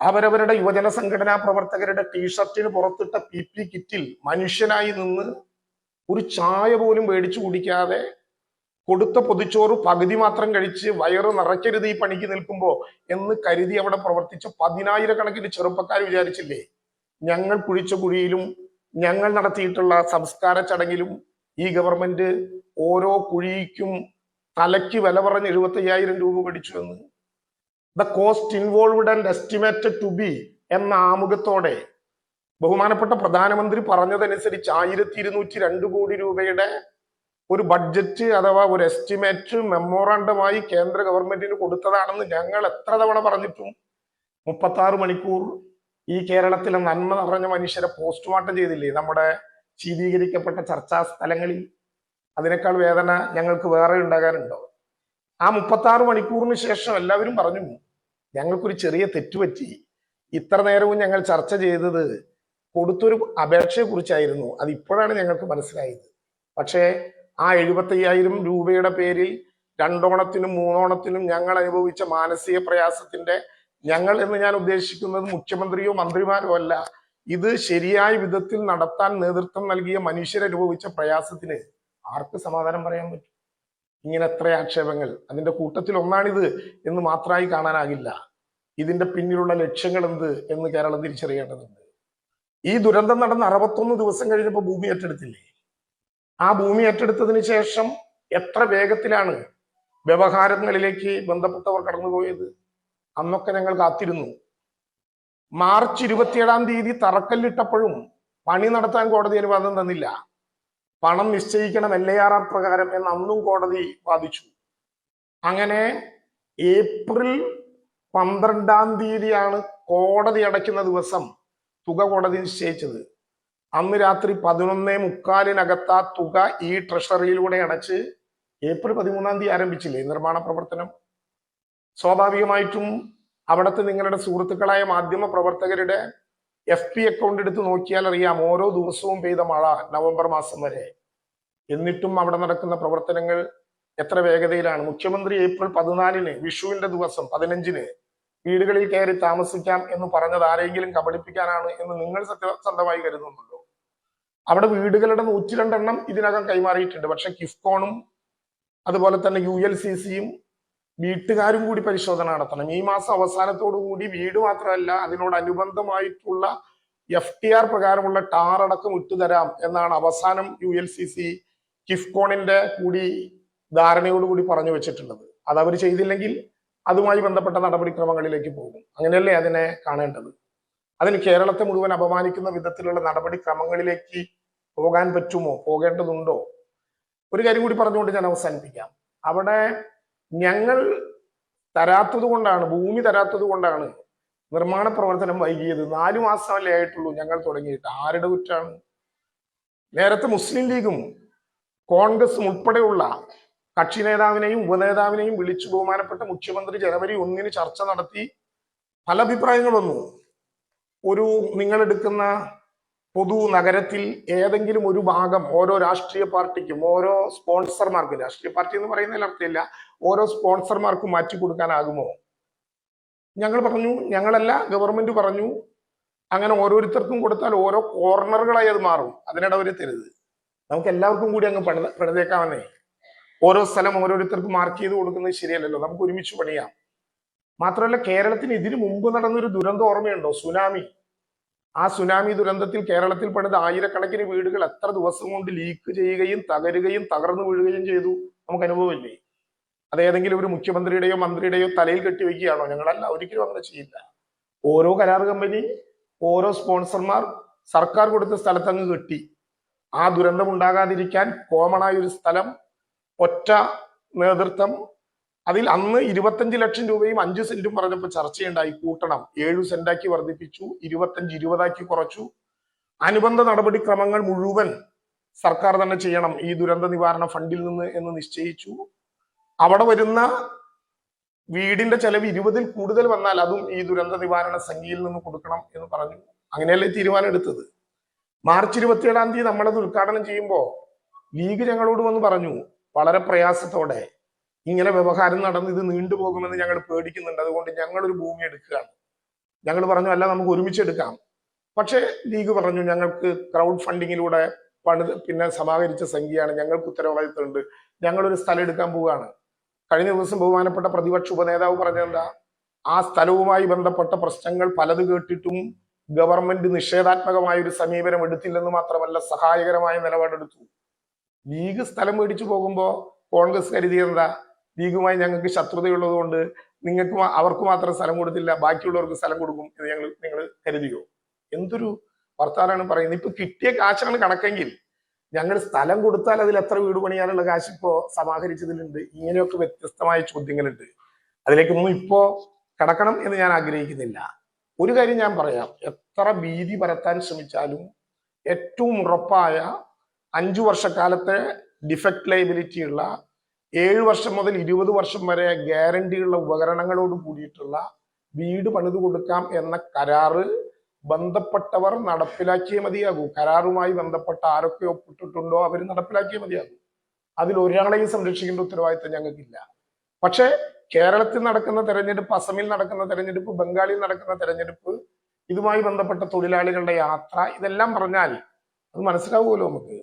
അവരവരുടെ യുവജന സംഘടനാ പ്രവർത്തകരുടെ ടീഷർട്ടിന് പുറത്തിട്ട PP കിറ്റിൽ മനുഷ്യനായി നിന്ന് ഒരു ചായ പോലും മേടിച്ചു കുടിക്കാതെ കൊടുത്ത പൊതിച്ചോറ് പകുതി മാത്രം കഴിച്ച് വയറ് നിറയ്ക്കരുത് ഈ പണിക്ക് നിൽക്കുമ്പോ എന്ന് കരുതി അവിടെ പ്രവർത്തിച്ച 10,000-കണക്കിന് ചെറുപ്പക്കാർ വിചാരിച്ചില്ലേ ഞങ്ങൾ കുഴിച്ച കുഴിയിലും ഞങ്ങൾ നടത്തിയിട്ടുള്ള സംസ്കാര ചടങ്ങിലും ഈ ഗവൺമെന്റ് ഓരോ കുഴിക്കും തലയ്ക്ക് വില പറഞ്ഞ് 75,000 രൂപ മേടിച്ചു എന്ന്. The cost involved and estimated to be എന്ന ആമുഖത്തോടെ ബഹുമാനപ്പെട്ട പ്രധാനമന്ത്രി പറഞ്ഞതനുസരിച്ച് 1202 കോടി രൂപയുടെ ഒരു ബഡ്ജറ്റ് അഥവാ ഒരു എസ്റ്റിമേറ്റ് മെമ്മോറാണ്ടമായി കേന്ദ്ര ഗവൺമെന്റിന് കൊടുത്തതാണെന്ന് ഞങ്ങൾ എത്ര തവണ പറഞ്ഞിട്ടും 36 മണിക്കൂർ ഈ കേരളത്തിലെ നന്മ നിറഞ്ഞ മനുഷ്യരെ പോസ്റ്റ്മോർട്ടം ചെയ്തില്ലേ നമ്മുടെ ശീതീകരിക്കപ്പെട്ട ചർച്ചാ സ്ഥലങ്ങളിൽ? അതിനേക്കാൾ വേദന ഞങ്ങൾക്ക് വേറെ ഉണ്ടാകാനുണ്ടോ? ആ 36 മണിക്കൂറിന് ശേഷം എല്ലാവരും പറഞ്ഞു ഞങ്ങൾക്കൊരു ചെറിയ തെറ്റുപറ്റി, ഇത്ര നേരവും ഞങ്ങൾ ചർച്ച ചെയ്തത് കൊടുത്തൊരു അപേക്ഷയെ കുറിച്ചായിരുന്നു, അത് ഇപ്പോഴാണ് ഞങ്ങൾക്ക് മനസ്സിലായത്. പക്ഷേ ആ 75,000 രൂപയുടെ പേരിൽ 2 ഓണത്തിനും 3 ഓണത്തിനും ഞങ്ങൾ അനുഭവിച്ച മാനസിക പ്രയാസത്തിന്റെ, ഞങ്ങൾ എന്ന് ഞാൻ ഉദ്ദേശിക്കുന്നത് മുഖ്യമന്ത്രിയോ മന്ത്രിമാരോ അല്ല, ഇത് ശരിയായ വിധത്തിൽ നടത്താൻ നേതൃത്വം നൽകിയ മനുഷ്യരനുഭവിച്ച പ്രയാസത്തിന് ആർക്ക് സമാധാനം പറയാൻ പറ്റും? ഇങ്ങനെ എത്ര ആക്ഷേപങ്ങൾ, അതിന്റെ കൂട്ടത്തിൽ ഒന്നാണിത് എന്ന് മാത്രമായി കാണാനാകില്ല. ഇതിന്റെ പിന്നിലുള്ള ലക്ഷ്യങ്ങൾ എന്ത് എന്ന് കേരളം തിരിച്ചറിയേണ്ടതുണ്ട്. ഈ ദുരന്തം നടന്ന് 61 ദിവസം കഴിഞ്ഞപ്പോൾ ഭൂമി ഏറ്റെടുത്തില്ലേ? ആ ഭൂമി ഏറ്റെടുത്തതിന് ശേഷം എത്ര വേഗത്തിലാണ് വ്യവഹാരങ്ങളിലേക്ക് ബന്ധപ്പെട്ടവർ കടന്നുപോയത്? അന്നൊക്കെ ഞങ്ങൾ കാത്തിരുന്നു. മാർച്ച് 27-ാം തീയതി തറക്കല്ലിട്ടപ്പോഴും പണി നടത്താൻ കോടതി അനുവാദം തന്നില്ല. പണം നിശ്ചയിക്കണം LARR പ്രകാരം എന്ന് അന്നും കോടതി വാദിച്ചു. അങ്ങനെ ഏപ്രിൽ 12-ാം തീയതിയാണ് കോടതി അടയ്ക്കുന്ന ദിവസം തുക കോടതി നിശ്ചയിച്ചത്. അന്ന് രാത്രി 11:45 ആ തുക ഈ ട്രഷറിയിലൂടെ അടച്ച് ഏപ്രിൽ 13-ാം തീയതി ആരംഭിച്ചില്ലേ നിർമ്മാണ പ്രവർത്തനം? സ്വാഭാവികമായിട്ടും അവിടുത്തെ നിങ്ങളുടെ സുഹൃത്തുക്കളായ മാധ്യമ പ്രവർത്തകരുടെ FB അക്കൗണ്ട് എടുത്ത് നോക്കിയാൽ അറിയാം ഓരോ ദിവസവും പെയ്ത മഴ നവംബർ മാസം വരെ. എന്നിട്ടും അവിടെ നടക്കുന്ന പ്രവർത്തനങ്ങൾ എത്ര വേഗതയിലാണ്. മുഖ്യമന്ത്രി ഏപ്രിൽ 14-ന് വിഷുവിന്റെ ദിവസം 15-ന് വീടുകളിൽ കയറി താമസിക്കാം എന്ന് പറഞ്ഞത് ആരെങ്കിലും കബളിപ്പിക്കാനാണ് എന്ന് നിങ്ങൾ സത്യസന്ധമായി കരുതുന്നുണ്ടോ? അവിടെ വീടുകളുടെ 102 എണ്ണം ഇതിനകം കൈമാറിയിട്ടുണ്ട്. പക്ഷെ കിഫ്കോണും അതുപോലെ തന്നെ ULCCയും വീട്ടുകാരും കൂടി പരിശോധന നടത്തണം. ഈ മാസം അവസാനത്തോടു കൂടി വീട് മാത്രമല്ല അതിനോടനുബന്ധമായിട്ടുള്ള FTR പ്രകാരമുള്ള ടാർ അടക്കം ഇട്ടുതരാം എന്നാണ് അവസാനം ULCC കിഫ്കോണിന്റെ കൂടി ധാരണയോടുകൂടി പറഞ്ഞു വെച്ചിട്ടുള്ളത്. അത് അവർ ചെയ്തില്ലെങ്കിൽ അതുമായി ബന്ധപ്പെട്ട നടപടിക്രമങ്ങളിലേക്ക് പോകും. അങ്ങനെയല്ലേ അതിനെ കാണേണ്ടത്? അതിന് കേരളത്തെ മുഴുവൻ അപമാനിക്കുന്ന വിധത്തിലുള്ള നടപടിക്രമങ്ങളിലേക്ക് പോകാൻ പറ്റുമോ? പോകേണ്ടതുണ്ടോ? ഒരു കാര്യം കൂടി പറഞ്ഞുകൊണ്ട് ഞാൻ അവസാനിപ്പിക്കാം. അവിടെ ഞങ്ങൾ തരാത്തത് കൊണ്ടാണ്, ഭൂമി തരാത്തത് കൊണ്ടാണ് നിർമ്മാണ പ്രവർത്തനം വൈകിയത്. 4 മാസമല്ലേ ആയിട്ടുള്ളൂ ഞങ്ങൾ തുടങ്ങിയിട്ട്. ആരുടെ കുറ്റാണ്? നേരത്തെ മുസ്ലിം ലീഗും കോൺഗ്രസും ഉൾപ്പെടെയുള്ള കക്ഷി നേതാവിനെയും ഉപനേതാവിനെയും വിളിച്ചു ബഹുമാനപ്പെട്ട മുഖ്യമന്ത്രി ജനുവരി 1-ന് ചർച്ച നടത്തി. പല അഭിപ്രായങ്ങൾ വന്നു. ഒരു നിങ്ങളെടുക്കുന്ന പൊതു നഗരത്തിൽ ഏതെങ്കിലും ഒരു ഭാഗം ഓരോ രാഷ്ട്രീയ പാർട്ടിക്കും, ഓരോ സ്പോൺസർമാർക്കും, രാഷ്ട്രീയ പാർട്ടി എന്ന് പറയുന്നതിൽ അർത്ഥമില്ല, ഓരോ സ്പോൺസർമാർക്കും മാറ്റി കൊടുക്കാനാകുമോ? ഞങ്ങൾ പറഞ്ഞു ഞങ്ങളല്ല, ഗവൺമെന്റ് പറഞ്ഞു അങ്ങനെ ഓരോരുത്തർക്കും കൊടുത്താൽ ഓരോ കോർണറുകളായി അത് മാറും. അതിനിട വരുത്തരുത്. നമുക്ക് എല്ലാവർക്കും കൂടി അങ്ങ് പണിതേക്കാമെന്നേ. ഓരോ സ്ഥലം ഓരോരുത്തർക്കും മാർക്ക് ചെയ്ത് കൊടുക്കുന്നത് ശരിയല്ലല്ലോ. നമുക്ക് ഒരുമിച്ച് പണിയാം. മാത്രമല്ല കേരളത്തിന് ഇതിനു മുമ്പ് നടന്നൊരു ദുരന്തം ഓർമ്മയുണ്ടോ? സുനാമി. ആ സുനാമി ദുരന്തത്തിൽ കേരളത്തിൽ പണിത ആയിരക്കണക്കിന് വീടുകൾ എത്ര ദിവസം കൊണ്ട് ലീക്ക് ചെയ്യുകയും തകരുകയും തകർന്നു വീഴുകയും ചെയ്തു. നമുക്ക് അനുഭവമില്ലേ? അത് ഏതെങ്കിലും ഒരു മുഖ്യമന്ത്രിയുടെയോ മന്ത്രിയുടെയോ തലയിൽ കെട്ടിവെക്കുകയാണോ? ഞങ്ങളല്ല, ഒരിക്കലും അങ്ങനെ ചെയ്യില്ല. ഓരോ കരാർ കമ്പനി, ഓരോ സ്പോൺസർമാർ സർക്കാർ കൊടുത്ത സ്ഥലത്തങ്ങ് കെട്ടി. ആ ദുരന്തം ഉണ്ടാകാതിരിക്കാൻ കോമണായ ഒരു സ്ഥലം, ഒറ്റ നേതൃത്വം. അതിൽ അന്ന് 25 ലക്ഷം രൂപയും 5 സെന്റും പറഞ്ഞപ്പോൾ ചർച്ചയുണ്ടായി. കൂട്ടണം, 7 സെന്റാക്കി വർദ്ധിപ്പിച്ചു, 25 20ആക്കി കുറച്ചു. അനുബന്ധ നടപടിക്രമങ്ങൾ മുഴുവൻ സർക്കാർ തന്നെ ചെയ്യണം ഈ ദുരന്ത നിവാരണ ഫണ്ടിൽ നിന്ന് എന്ന് നിശ്ചയിച്ചു. അവിടെ വരുന്ന വീടിന്റെ ചെലവ് 20-ൽ കൂടുതൽ വന്നാൽ അതും ഈ ദുരന്ത നിവാരണ സംഖ്യയിൽ നിന്ന് കൊടുക്കണം എന്ന് പറഞ്ഞു. അങ്ങനെയല്ലേ തീരുമാനം എടുത്തത്. മാർച്ച് 27-ാം തീയതി നമ്മളത് ഉദ്ഘാടനം ചെയ്യുമ്പോൾ ലീഗ് ഞങ്ങളോട് വന്ന് പറഞ്ഞു വളരെ പ്രയാസത്തോടെ, ഇങ്ങനെ വ്യവഹാരം നടന്ന് ഇത് നീണ്ടുപോകുമെന്ന് ഞങ്ങൾ പേടിക്കുന്നുണ്ട്, അതുകൊണ്ട് ഞങ്ങളൊരു ഭൂമി എടുക്കുകയാണ്. ഞങ്ങൾ പറഞ്ഞു അല്ല, നമുക്ക് ഒരുമിച്ച് എടുക്കാം. പക്ഷെ ലീഗ് പറഞ്ഞു ഞങ്ങൾക്ക് ക്രൗഡ് ഫണ്ടിങ്ങിലൂടെ പിന്നെ സമാഹരിച്ച സംഖ്യയാണ്, ഞങ്ങൾക്ക് ഉത്തരവാദിത്തമുണ്ട്, ഞങ്ങളൊരു സ്ഥലം എടുക്കാൻ പോവുകയാണ്. കഴിഞ്ഞ ദിവസം ബഹുമാനപ്പെട്ട പ്രതിപക്ഷ ഉപനേതാവ് പറഞ്ഞെന്താ? ആ സ്ഥലവുമായി ബന്ധപ്പെട്ട പ്രശ്നങ്ങൾ പലത് കേട്ടിട്ടും ഗവൺമെന്റ് നിഷേധാത്മകമായ ഒരു സമീപനം എടുത്തില്ലെന്ന് മാത്രമല്ല സഹായകരമായ നിലപാടെടുത്തു. ലീഗ് സ്ഥലം മേടിച്ചു പോകുമ്പോ കോൺഗ്രസ് കരുതിയെന്താ? ലീഗുമായി ഞങ്ങൾക്ക് ശത്രുതയുള്ളത് കൊണ്ട് നിങ്ങൾക്ക് അവർക്ക് മാത്രം സ്ഥലം കൊടുത്തില്ല, ബാക്കിയുള്ളവർക്ക് സ്ഥലം കൊടുക്കും എന്ന് നിങ്ങൾ കരുതിയോ? എന്തൊരു വർത്താനാണ് പറയുന്നത്. ഇപ്പൊ കിട്ടിയ കാശാണ് കണക്കെങ്കിൽ ഞങ്ങൾ സ്ഥലം കൊടുത്താൽ അതിൽ എത്ര വീട് പണിയാനുള്ള കാശ് ഇപ്പോ സമാഹരിച്ചതിലുണ്ട്. ഇങ്ങനെയൊക്കെ വ്യത്യസ്തമായ ചോദ്യങ്ങളുണ്ട്. അതിലേക്കൊന്നും ഇപ്പോ കടക്കണം എന്ന് ഞാൻ ആഗ്രഹിക്കുന്നില്ല. ഒരു കാര്യം ഞാൻ പറയാം, എത്ര ഭീതി പരത്താൻ ശ്രമിച്ചാലും ഏറ്റവും ഉറപ്പായ 5 വർഷക്കാലത്തെ ഡിഫക്ട് ലയബിലിറ്റി ഉള്ള 7 വർഷം മുതൽ 20 വർഷം വരെ ഗ്യാരണ്ടിയുള്ള ഉപകരണങ്ങളോട് കൂടിയിട്ടുള്ള വീട് പണിതു കൊടുക്കാം എന്ന കരാറ് ബന്ധപ്പെട്ടവർ നടപ്പിലാക്കിയേ മതിയാകൂ. കരാറുമായി ബന്ധപ്പെട്ട ആരൊക്കെ ഒപ്പിട്ടിട്ടുണ്ടോ അവർ നടപ്പിലാക്കിയേ മതിയാകൂ. അതിൽ ഒരാളെയും സംരക്ഷിക്കേണ്ട ഉത്തരവാദിത്തം ഞങ്ങൾക്കില്ല. പക്ഷെ കേരളത്തിൽ നടക്കുന്ന തെരഞ്ഞെടുപ്പ്, അസമിൽ നടക്കുന്ന തെരഞ്ഞെടുപ്പ്, ബംഗാളിൽ നടക്കുന്ന തെരഞ്ഞെടുപ്പ്, ഇതുമായി ബന്ധപ്പെട്ട തൊഴിലാളികളുടെ യാത്ര, ഇതെല്ലാം പറഞ്ഞാൽ അത് മനസ്സിലാവുമല്ലോ നമുക്ക്.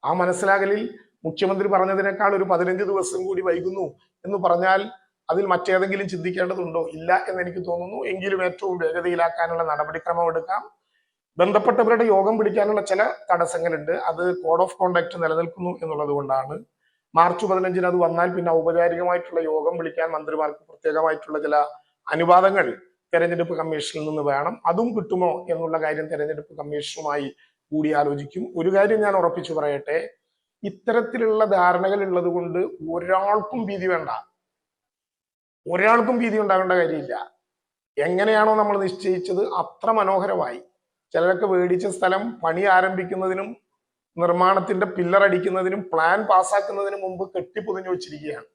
ആ മനസ്സിലാകലിൽ മുഖ്യമന്ത്രി പറഞ്ഞതിനേക്കാൾ ഒരു 15 ദിവസം കൂടി വൈകുന്നു എന്ന് പറഞ്ഞാൽ അതിൽ മറ്റേതെങ്കിലും ചിന്തിക്കേണ്ടതുണ്ടോ? ഇല്ല എന്ന് എനിക്ക് തോന്നുന്നു. എങ്കിലും ഏറ്റവും വേഗതയിലാക്കാനുള്ള നടപടിക്രമം എടുക്കാം. ബന്ധപ്പെട്ടവരുടെ യോഗം പിടിക്കാനുള്ള ചില തടസ്സങ്ങളുണ്ട്. അത് കോഡ് ഓഫ് കോണ്ടക്ട് നിലനിൽക്കുന്നു എന്നുള്ളത് കൊണ്ടാണ്. മാർച്ച് 15 അത് വന്നാൽ പിന്നെ ഔപചാരികമായിട്ടുള്ള യോഗം വിളിക്കാൻ മന്ത്രിമാർക്ക് പ്രത്യേകമായിട്ടുള്ള ചില അനുവാദങ്ങൾ തെരഞ്ഞെടുപ്പ് കമ്മീഷനിൽ നിന്ന് വേണം. അതും കിട്ടുമോ എന്നുള്ള കാര്യം തെരഞ്ഞെടുപ്പ് കമ്മീഷനുമായി കൂടിയാലോചിക്കും. ഒരു കാര്യം ഞാൻ ഉറപ്പിച്ചു പറയട്ടെ, ഇത്തരത്തിലുള്ള ധാരണകൾ ഉള്ളത് കൊണ്ട് ഒരാൾക്കും ഭീതി വേണ്ട, ഒരാൾക്കും ഭീതി ഉണ്ടാകേണ്ട കാര്യമില്ല. എങ്ങനെയാണോ നമ്മൾ നിശ്ചയിച്ചത് അത്ര മനോഹരമായി. ചിലരൊക്കെ മേടിച്ച സ്ഥലം പണി ആരംഭിക്കുന്നതിനും നിർമ്മാണത്തിന്റെ പില്ലർ അടിക്കുന്നതിനും പ്ലാൻ പാസ്സാക്കുന്നതിനും മുമ്പ് കെട്ടിപ്പൊതിഞ്ഞു വെച്ചിരിക്കുകയാണ്.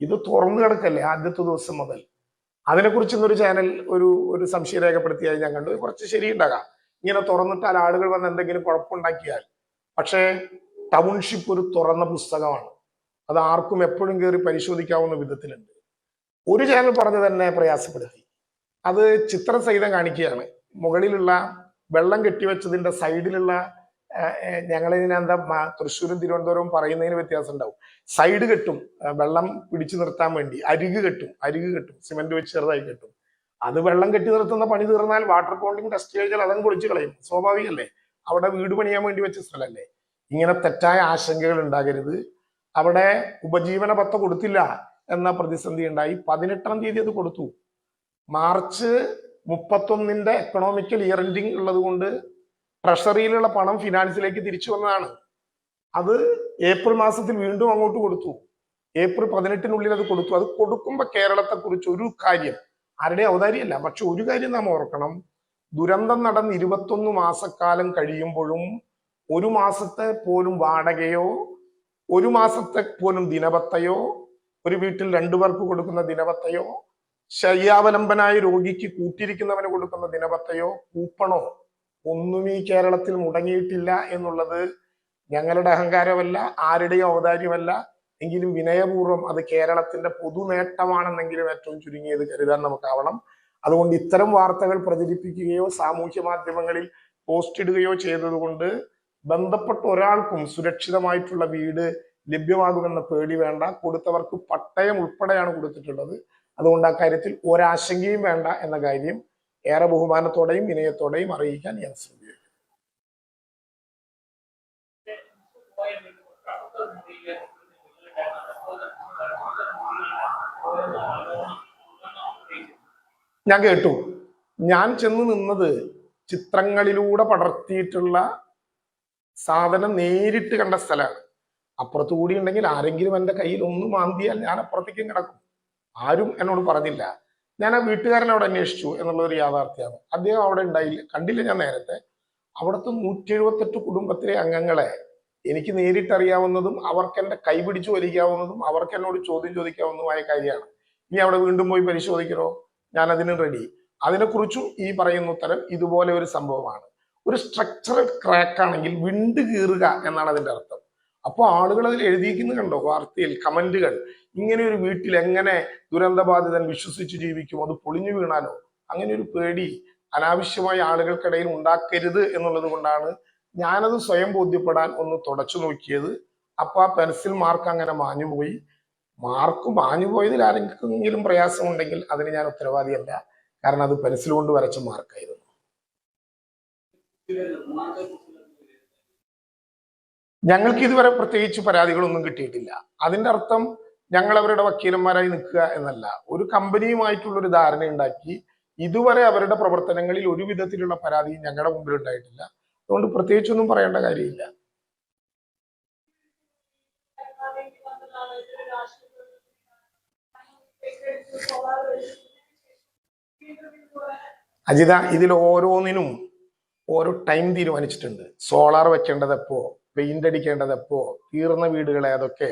ഇത് തുറന്നു കിടക്കല്ലേ ആദ്യത്തെ ദിവസം മുതൽ. അതിനെക്കുറിച്ച് ഇന്നൊരു ചാനൽ ഒരു സംശയം രേഖപ്പെടുത്തിയായി ഞാൻ കണ്ടു. കുറച്ച് ശരിയുണ്ടാകാം, ഇങ്ങനെ തുറന്നിട്ടാൽ ആളുകൾ വന്ന് എന്തെങ്കിലും കുഴപ്പമുണ്ടാക്കിയാൽ. പക്ഷേ ടൗൺഷിപ്പ് ഒരു തുറന്ന പുസ്തകമാണ്. അത് ആർക്കും എപ്പോഴും കയറി പരിശോധിക്കാവുന്ന വിധത്തിലുണ്ട്. ഒരു ചാനൽ പറഞ്ഞു തന്നെ പ്രയാസപ്പെടുത്തി. അത് ചിത്രസഹിതം കാണിക്കുകയാണ്. മുകളിലുള്ള വെള്ളം കെട്ടിവെച്ചതിന്റെ സൈഡിലുള്ള, ഞങ്ങളിതിനെന്താ തൃശ്ശൂരും തിരുവനന്തപുരവും പറയുന്നതിന് വ്യത്യാസം ഉണ്ടാവും. സൈഡ് കെട്ടും, വെള്ളം പിടിച്ചു നിർത്താൻ വേണ്ടി അരികു കെട്ടും, സിമന്റ് വെച്ച് ചെറുതായി കെട്ടും. അത് വെള്ളം കെട്ടി നിർത്തുന്ന പണി തീർന്നാൽ വാട്ടർ കോണ്ടിങ് ടെസ്റ്റ് കഴിഞ്ഞാൽ അതങ്ങ് പൊളിച്ചു കളയും. സ്വാഭാവികമല്ലേ, അവിടെ വീട് പണിയാൻ വേണ്ടി വെച്ച സ്ഥലമല്ലേ. ഇങ്ങനെ തെറ്റായ ആശങ്കകൾ ഉണ്ടാകരുത്. അവിടെ ഉപജീവന പത്ത കൊടുത്തില്ല എന്ന പ്രതിസന്ധി ഉണ്ടായി. 18-ാം തീയതി അത് കൊടുത്തു. മാർച്ച് 31 എക്കണോമിക്കൽ ഇയർ എൻഡിങ് ഉള്ളത് കൊണ്ട് ട്രഷറിയിലുള്ള പണം ഫിനാൻസിലേക്ക് തിരിച്ചു വന്നതാണ്. അത് ഏപ്രിൽ മാസത്തിൽ വീണ്ടും അങ്ങോട്ട് കൊടുത്തു. ഏപ്രിൽ 18-നുള്ളിൽ അത് കൊടുത്തു. അത് കൊടുക്കുമ്പോൾ കേരളത്തെ കുറിച്ച് ഒരു കാര്യം, ആരുടെ ഔദാര്യമല്ല, പക്ഷെ ഒരു കാര്യം നാം ഓർക്കണം. ദുരന്തം നടന്ന് 21 മാസക്കാലം കഴിയുമ്പോഴും ഒരു മാസത്തെ പോലും വാടകയോ, ഒരു മാസത്തെ പോലും ദിനപത്തയോ, ഒരു വീട്ടിൽ 2 പേർക്ക് കൊടുക്കുന്ന ദിനപത്തയോ, ശയ്യാവലംബനായ രോഗിക്ക് കൂട്ടിരിക്കുന്നവന് കൊടുക്കുന്ന ദിനപത്തയോ, കൂപ്പണോ ഒന്നും ഈ കേരളത്തിൽ മുടങ്ങിയിട്ടില്ല എന്നുള്ളത് ഞങ്ങളുടെ അഹങ്കാരമല്ല, ആരുടെയും ഔദാര്യമല്ല. എങ്കിലും വിനയപൂർവ്വം അത് കേരളത്തിന്റെ പൊതു നേട്ടമാണെന്നെങ്കിലും ഏറ്റവും ചുരുങ്ങിയത് കരുതാൻ നമുക്കാവണം. അതുകൊണ്ട് ഇത്തരം വാർത്തകൾ പ്രചരിപ്പിക്കുകയോ സാമൂഹ്യ മാധ്യമങ്ങളിൽ പോസ്റ്റ് ഇടുകയോ ചെയ്തതുകൊണ്ട് ബന്ധപ്പെട്ട ഒരാൾക്കും സുരക്ഷിതമായിട്ടുള്ള വീട് ലഭ്യമാകുമെന്ന പേടി വേണ്ട. കൊടുത്തവർക്ക് പട്ടയം ഉൾപ്പെടെയാണ് കൊടുത്തിട്ടുള്ളത്. അതുകൊണ്ട് ആ കാര്യത്തിൽ ഒരാശങ്കയും വേണ്ട എന്ന കാര്യം ഏറെ ബഹുമാനത്തോടെയും വിനയത്തോടെയും അറിയിക്കാൻ ഞാൻ ശ്രമിക്കും. ഞാൻ കേട്ടു. ഞാൻ ചെന്ന് നിന്നത് ചിത്രങ്ങളിലൂടെ പടർത്തിയിട്ടുള്ള സാധനം നേരിട്ട് കണ്ട സ്ഥലമാണ്. അപ്പുറത്ത് കൂടി ഉണ്ടെങ്കിൽ ആരെങ്കിലും എൻ്റെ കയ്യിൽ ഒന്ന് മാന്തിയാൽ ഞാൻ അപ്പുറത്തേക്കും കിടക്കും. ആരും എന്നോട് പറഞ്ഞില്ല. ഞാൻ ആ വീട്ടുകാരൻ അവിടെ അന്വേഷിച്ചു എന്നുള്ളൊരു യാഥാർത്ഥ്യമാണ്. അദ്ദേഹം അവിടെ ഉണ്ടായില്ല, കണ്ടില്ല ഞാൻ നേരത്തെ. അവിടുത്തെ 178 കുടുംബത്തിലെ അംഗങ്ങളെ എനിക്ക് നേരിട്ടറിയാവുന്നതും അവർക്ക് എന്റെ കൈപിടിച്ചു വലിക്കാവുന്നതും അവർക്ക് എന്നോട് ചോദ്യം ചോദിക്കാവുന്നതുമായ കാര്യമാണ്. ഇനി അവിടെ വീണ്ടും പോയി പരിശോധിക്കണോ? ഞാൻ അതിന് റെഡി. അതിനെക്കുറിച്ചും ഈ പറയുന്ന ഉത്തരം ഇതുപോലെ ഒരു സംഭവമാണ്. ഒരു സ്ട്രക്ചറൽ ക്രാക്ക് ആണെങ്കിൽ വിണ്ട് കീറുക എന്നാണ് അതിന്റെ അർത്ഥം. അപ്പോൾ ആളുകൾ അതിൽ എഴുതിയിരിക്കുന്നത് കണ്ടോ വാർത്തയിൽ, കമന്റുകൾ. ഇങ്ങനെ ഒരു വീട്ടിൽ എങ്ങനെ ദുരന്തബാധിതൻ വിശ്വസിച്ച് ജീവിക്കും? അത് പൊളിഞ്ഞു വീണാലോ? അങ്ങനെ ഒരു പേടി അനാവശ്യമായി ആളുകൾക്കിടയിൽ ഉണ്ടാക്കരുത് എന്നുള്ളത് കൊണ്ടാണ് ഞാനത് സ്വയം ബോധ്യപ്പെടാൻ ഒന്ന് തുടച്ചു നോക്കിയത്. അപ്പൊ ആ പെൻസിൽ മാർക്ക് അങ്ങനെ മാഞ്ഞുപോയി. മാർക്ക് മാഞ്ഞുപോയതിൽ ആരെങ്കിലും പ്രയാസമുണ്ടെങ്കിൽ അതിന് ഞാൻ ഉത്തരവാദിയല്ല. കാരണം അത് പെൻസിൽ കൊണ്ട് വരച്ച മാർക്കായിരുന്നു. ഞങ്ങൾക്ക് ഇതുവരെ പ്രത്യേകിച്ച് പരാതികളൊന്നും കിട്ടിയിട്ടില്ല. അതിന്റെ അർത്ഥം ഞങ്ങൾ അവരുടെ വക്കീലന്മാരായി നിൽക്കുക എന്നല്ല. ഒരു കമ്പനിയുമായിട്ടുള്ള ഒരു ധാരണ ഉണ്ടാക്കി ഇതുവരെ അവരുടെ പ്രവർത്തനങ്ങളിൽ ഒരു വിധത്തിലുള്ള പരാതിയും ഞങ്ങളുടെ മുമ്പിൽ ഉണ്ടായിട്ടില്ല. അതുകൊണ്ട് പ്രത്യേകിച്ചൊന്നും പറയേണ്ട കാര്യമില്ല. അജിത, ഇതിൽ ഓരോന്നിനും ഓരോ ടൈം തീരുമാനിച്ചിട്ടുണ്ട്. സോളാർ വെക്കേണ്ടത് എപ്പോ, പെയിന്റ് അടിക്കേണ്ടത് എപ്പോ, തീർന്ന വീടുകളെ, അതൊക്കെ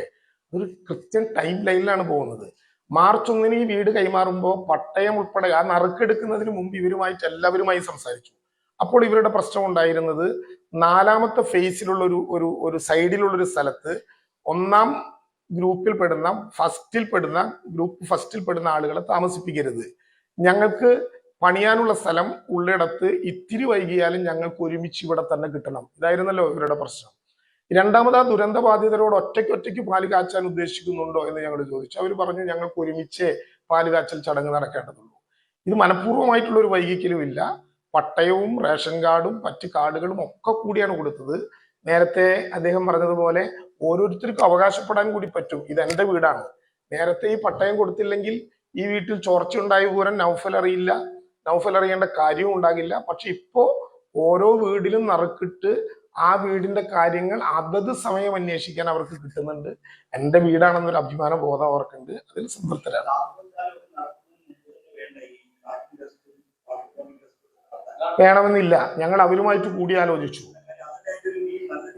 ഒരു കൃത്യം ടൈം ലൈനിലാണ് പോകുന്നത്. മാർച്ച് 1 ഈ വീട് കൈമാറുമ്പോൾ പട്ടയം ഉൾപ്പെടെ ആ നറുക്കെടുക്കുന്നതിന് മുമ്പ് ഇവരുമായിട്ട് എല്ലാവരുമായി സംസാരിച്ചു. അപ്പോൾ ഇവരുടെ പ്രശ്നം ഉണ്ടായിരുന്നത് 4ാമത്തെ ഫേസിലുള്ള ഒരു സൈഡിലുള്ള സ്ഥലത്ത് 1ാം ഗ്രൂപ്പിൽ പെടുന്ന ഗ്രൂപ്പ് ഫസ്റ്റിൽ പെടുന്ന ആളുകളെ താമസിപ്പിക്കരുത്. ഞങ്ങൾക്ക് പണിയാനുള്ള സ്ഥലം ഉള്ളിടത്ത് ഇത്തിരി വൈകിയാലും ഞങ്ങൾക്ക് ഒരുമിച്ച് ഇവിടെ തന്നെ കിട്ടണം. ഇതായിരുന്നല്ലോ ഇവരുടെ പ്രശ്നം. 2ാമത് ആ ദുരന്ത ബാധിതരോട് ഒറ്റയ്ക്ക് പാല് കാച്ചാൻ ഉദ്ദേശിക്കുന്നുണ്ടോ എന്ന് ഞങ്ങൾ ചോദിച്ചു. അവർ പറഞ്ഞു ഞങ്ങൾക്ക് ഒരുമിച്ച് പാല് കാച്ചൽ ചടങ്ങ് നടക്കേണ്ടതുള്ളൂ. ഇത് മനഃപൂർവ്വമായിട്ടുള്ള ഒരു വൈകിക്കലും ഇല്ല. പട്ടയവും റേഷൻ കാർഡും മറ്റ് കാർഡുകളും ഒക്കെ കൂടിയാണ് കൊടുത്തത്. നേരത്തെ അദ്ദേഹം പറഞ്ഞതുപോലെ ഓരോരുത്തർക്കും അവകാശപ്പെടാൻ കൂടി പറ്റും, ഇത് എന്റെ വീടാണ്. നേരത്തെ ഈ പട്ടയം കൊടുത്തില്ലെങ്കിൽ ഈ വീട്ടിൽ ചോർച്ച ഉണ്ടായ പൂരം നൗഫൽ അറിയില്ല, നൗഫൽ അറിയേണ്ട കാര്യവും ഉണ്ടാകില്ല. പക്ഷെ ഇപ്പോ ഓരോ വീടിലും നറുക്കിട്ട് ആ വീടിന്റെ കാര്യങ്ങൾ അതത് സമയം അന്വേഷിക്കാൻ അവർക്ക് കിട്ടുന്നുണ്ട്. എന്റെ വീടാണെന്നൊരു അഭിമാന ബോധം അവർക്കുണ്ട്. അതിൽ സംതൃപ്തരാണ്. വേണമെന്നില്ല, ഞങ്ങൾ അവരുമായിട്ട് കൂടിയാലോചിച്ചു.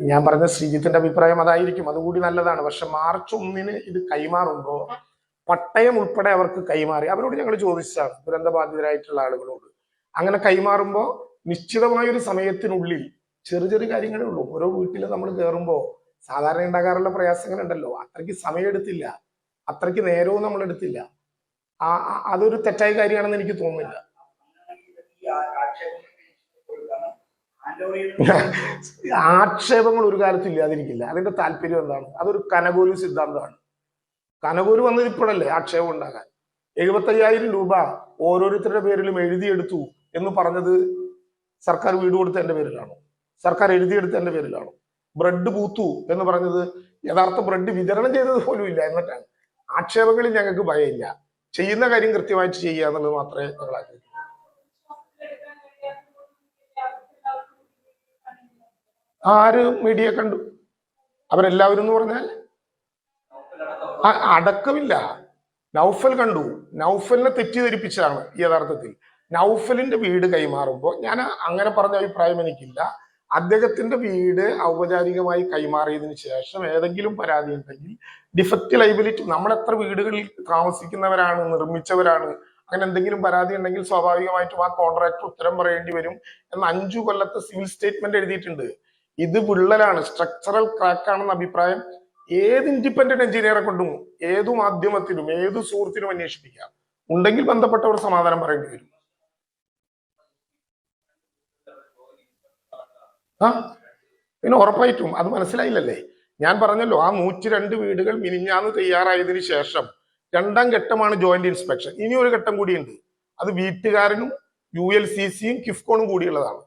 ഞാൻ പറഞ്ഞ ശ്രീജിത്തിന്റെ അഭിപ്രായം അതായിരിക്കും, അതുകൂടി നല്ലതാണ്. പക്ഷെ മാർച്ച് 1 ഇത് കൈമാറുമ്പോൾ പട്ടയം ഉൾപ്പെടെ അവർക്ക് കൈമാറി. അവരോട് ഞങ്ങൾ ചോദിച്ചതാണ്, ദുരന്ത ബാധിതരായിട്ടുള്ള ആളുകളോട്. അങ്ങനെ കൈമാറുമ്പോൾ നിശ്ചിതമായ ഒരു സമയത്തിനുള്ളിൽ ചെറിയ കാര്യങ്ങളേ ഉള്ളൂ. ഓരോ വീട്ടിൽ നമ്മൾ കയറുമ്പോൾ സാധാരണ ഉണ്ടാകാറുള്ള പ്രയാസങ്ങളുണ്ടല്ലോ, അത്രയ്ക്ക് സമയമെടുത്തില്ല, അത്രയ്ക്ക് നേരവും നമ്മൾ എടുത്തില്ല. അതൊരു തെറ്റായ കാര്യമാണെന്ന് എനിക്ക് തോന്നുന്നില്ല. ആക്ഷേപങ്ങൾ ഒരു കാലത്തും ഇല്ലാതിരിക്കില്ല. അതിന്റെ താല്പര്യം എന്താണ്? അതൊരു കനകോലു സിദ്ധാന്തമാണ്. കനകോലു വന്നത് ഇപ്പോഴല്ലേ ആക്ഷേപം ഉണ്ടാകാൻ. 75,000 രൂപ ഓരോരുത്തരുടെ പേരിലും എഴുതിയെടുത്തു എന്ന് പറഞ്ഞത് സർക്കാർ വീട് കൊടുത്ത എന്റെ പേരിലാണോ? സർക്കാർ എഴുതിയെടുത്ത എന്റെ പേരിലാണോ? ബ്രെഡ് പൂത്തു എന്ന് പറഞ്ഞത് യഥാർത്ഥ ബ്രെഡ് വിതരണം ചെയ്തത് പോലും ഇല്ല. എന്നിട്ടാണ് ആക്ഷേപങ്ങളിൽ ഞങ്ങൾക്ക് ഭയമില്ല. ചെയ്യുന്ന കാര്യം കൃത്യമായിട്ട് ചെയ്യുക എന്നുള്ളത് മാത്രമേ ഞങ്ങൾ ആഗ്രഹിക്കൂ. ആര് മീഡിയ കണ്ടു? അവരെല്ലാവരും എന്ന് പറഞ്ഞാൽ അടക്കമില്ല. നൗഫൽ കണ്ടു. നൗഫലിനെ തെറ്റിദ്ധരിപ്പിച്ചതാണ് യഥാർത്ഥത്തിൽ. നൗഫലിന്റെ വീട് കൈമാറുമ്പോൾ ഞാൻ അങ്ങനെ പറഞ്ഞ അഭിപ്രായം എനിക്കില്ല. അദ്ദേഹത്തിന്റെ വീട് ഔപചാരികമായി കൈമാറിയതിനു ശേഷം ഏതെങ്കിലും പരാതി ഉണ്ടെങ്കിൽ ഡിഫക്റ്റ് ലൈബിലിറ്റി, നമ്മൾ എത്ര വീടുകളിൽ താമസിക്കുന്നവരാണ്, നിർമ്മിച്ചവരാണ്, അങ്ങനെ എന്തെങ്കിലും പരാതി ഉണ്ടെങ്കിൽ സ്വാഭാവികമായിട്ടും ആ കോൺട്രാക്ടർ ഉത്തരം പറയേണ്ടി വരും എന്ന് 5 കൊല്ലത്തെ സിവിൽ സ്റ്റേറ്റ്മെന്റ് എഴുതിയിട്ടുണ്ട്. ഇത് വിള്ളലാണ്, സ്ട്രക്ചറൽ ക്രാക്ക് ആണെന്ന അഭിപ്രായം ഏത് ഇൻഡിപെൻഡന്റ് എഞ്ചിനീയറെ കൊണ്ടും ഏതു മാധ്യമത്തിലും ഏതു സുഹൃത്തിനും അന്വേഷിപ്പിക്കാം. ഉണ്ടെങ്കിൽ ബന്ധപ്പെട്ടവർ സമാധാനം പറയേണ്ടി വരും. പിന്നെ ഉറപ്പായിട്ടും അത് മനസ്സിലായില്ലല്ലേ? ഞാൻ പറഞ്ഞല്ലോ, ആ 102 വീടുകൾ മിനിഞ്ഞാന്ന് തയ്യാറായതിനു ശേഷം 2ാം ഘട്ടമാണ് ജോയിന്റ് ഇൻസ്പെക്ഷൻ. ഇനി ഒരു ഘട്ടം കൂടിയുണ്ട്. അത് വീട്ടുകാരനും ULCCയും കിഫ്കോണും കൂടിയുള്ളതാണ്.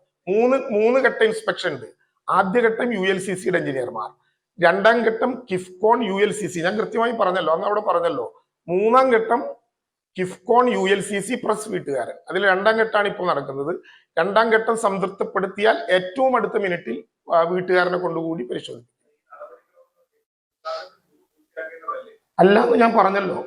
മൂന്ന് ഘട്ട ഇൻസ്പെക്ഷൻ ഉണ്ട്. ആദ്യഘട്ടം ULCCയുടെ എഞ്ചിനീയർമാർ, 2ാം ഘട്ടം കിഫ്കോൺ ULCC. ഞാൻ കൃത്യമായി പറഞ്ഞല്ലോ, അന്ന് അവിടെ പറഞ്ഞല്ലോ. 3ാം ഘട്ടം കിഫ്കോൺ ULCC പ്ലസ് വീട്ടുകാരൻ. അതിൽ 2ാം ഘട്ടമാണ് ഇപ്പോൾ നടക്കുന്നത്. 2ാം ഘട്ടം സംതൃപ്തിപ്പെടുത്തിയാൽ ഏറ്റവും അടുത്ത മിനിറ്റിൽ വീട്ടുകാരനെ കൊണ്ടുകൂടി പരിശോധിക്കും. അല്ല എന്ന് ഞാൻ പറഞ്ഞല്ലോ,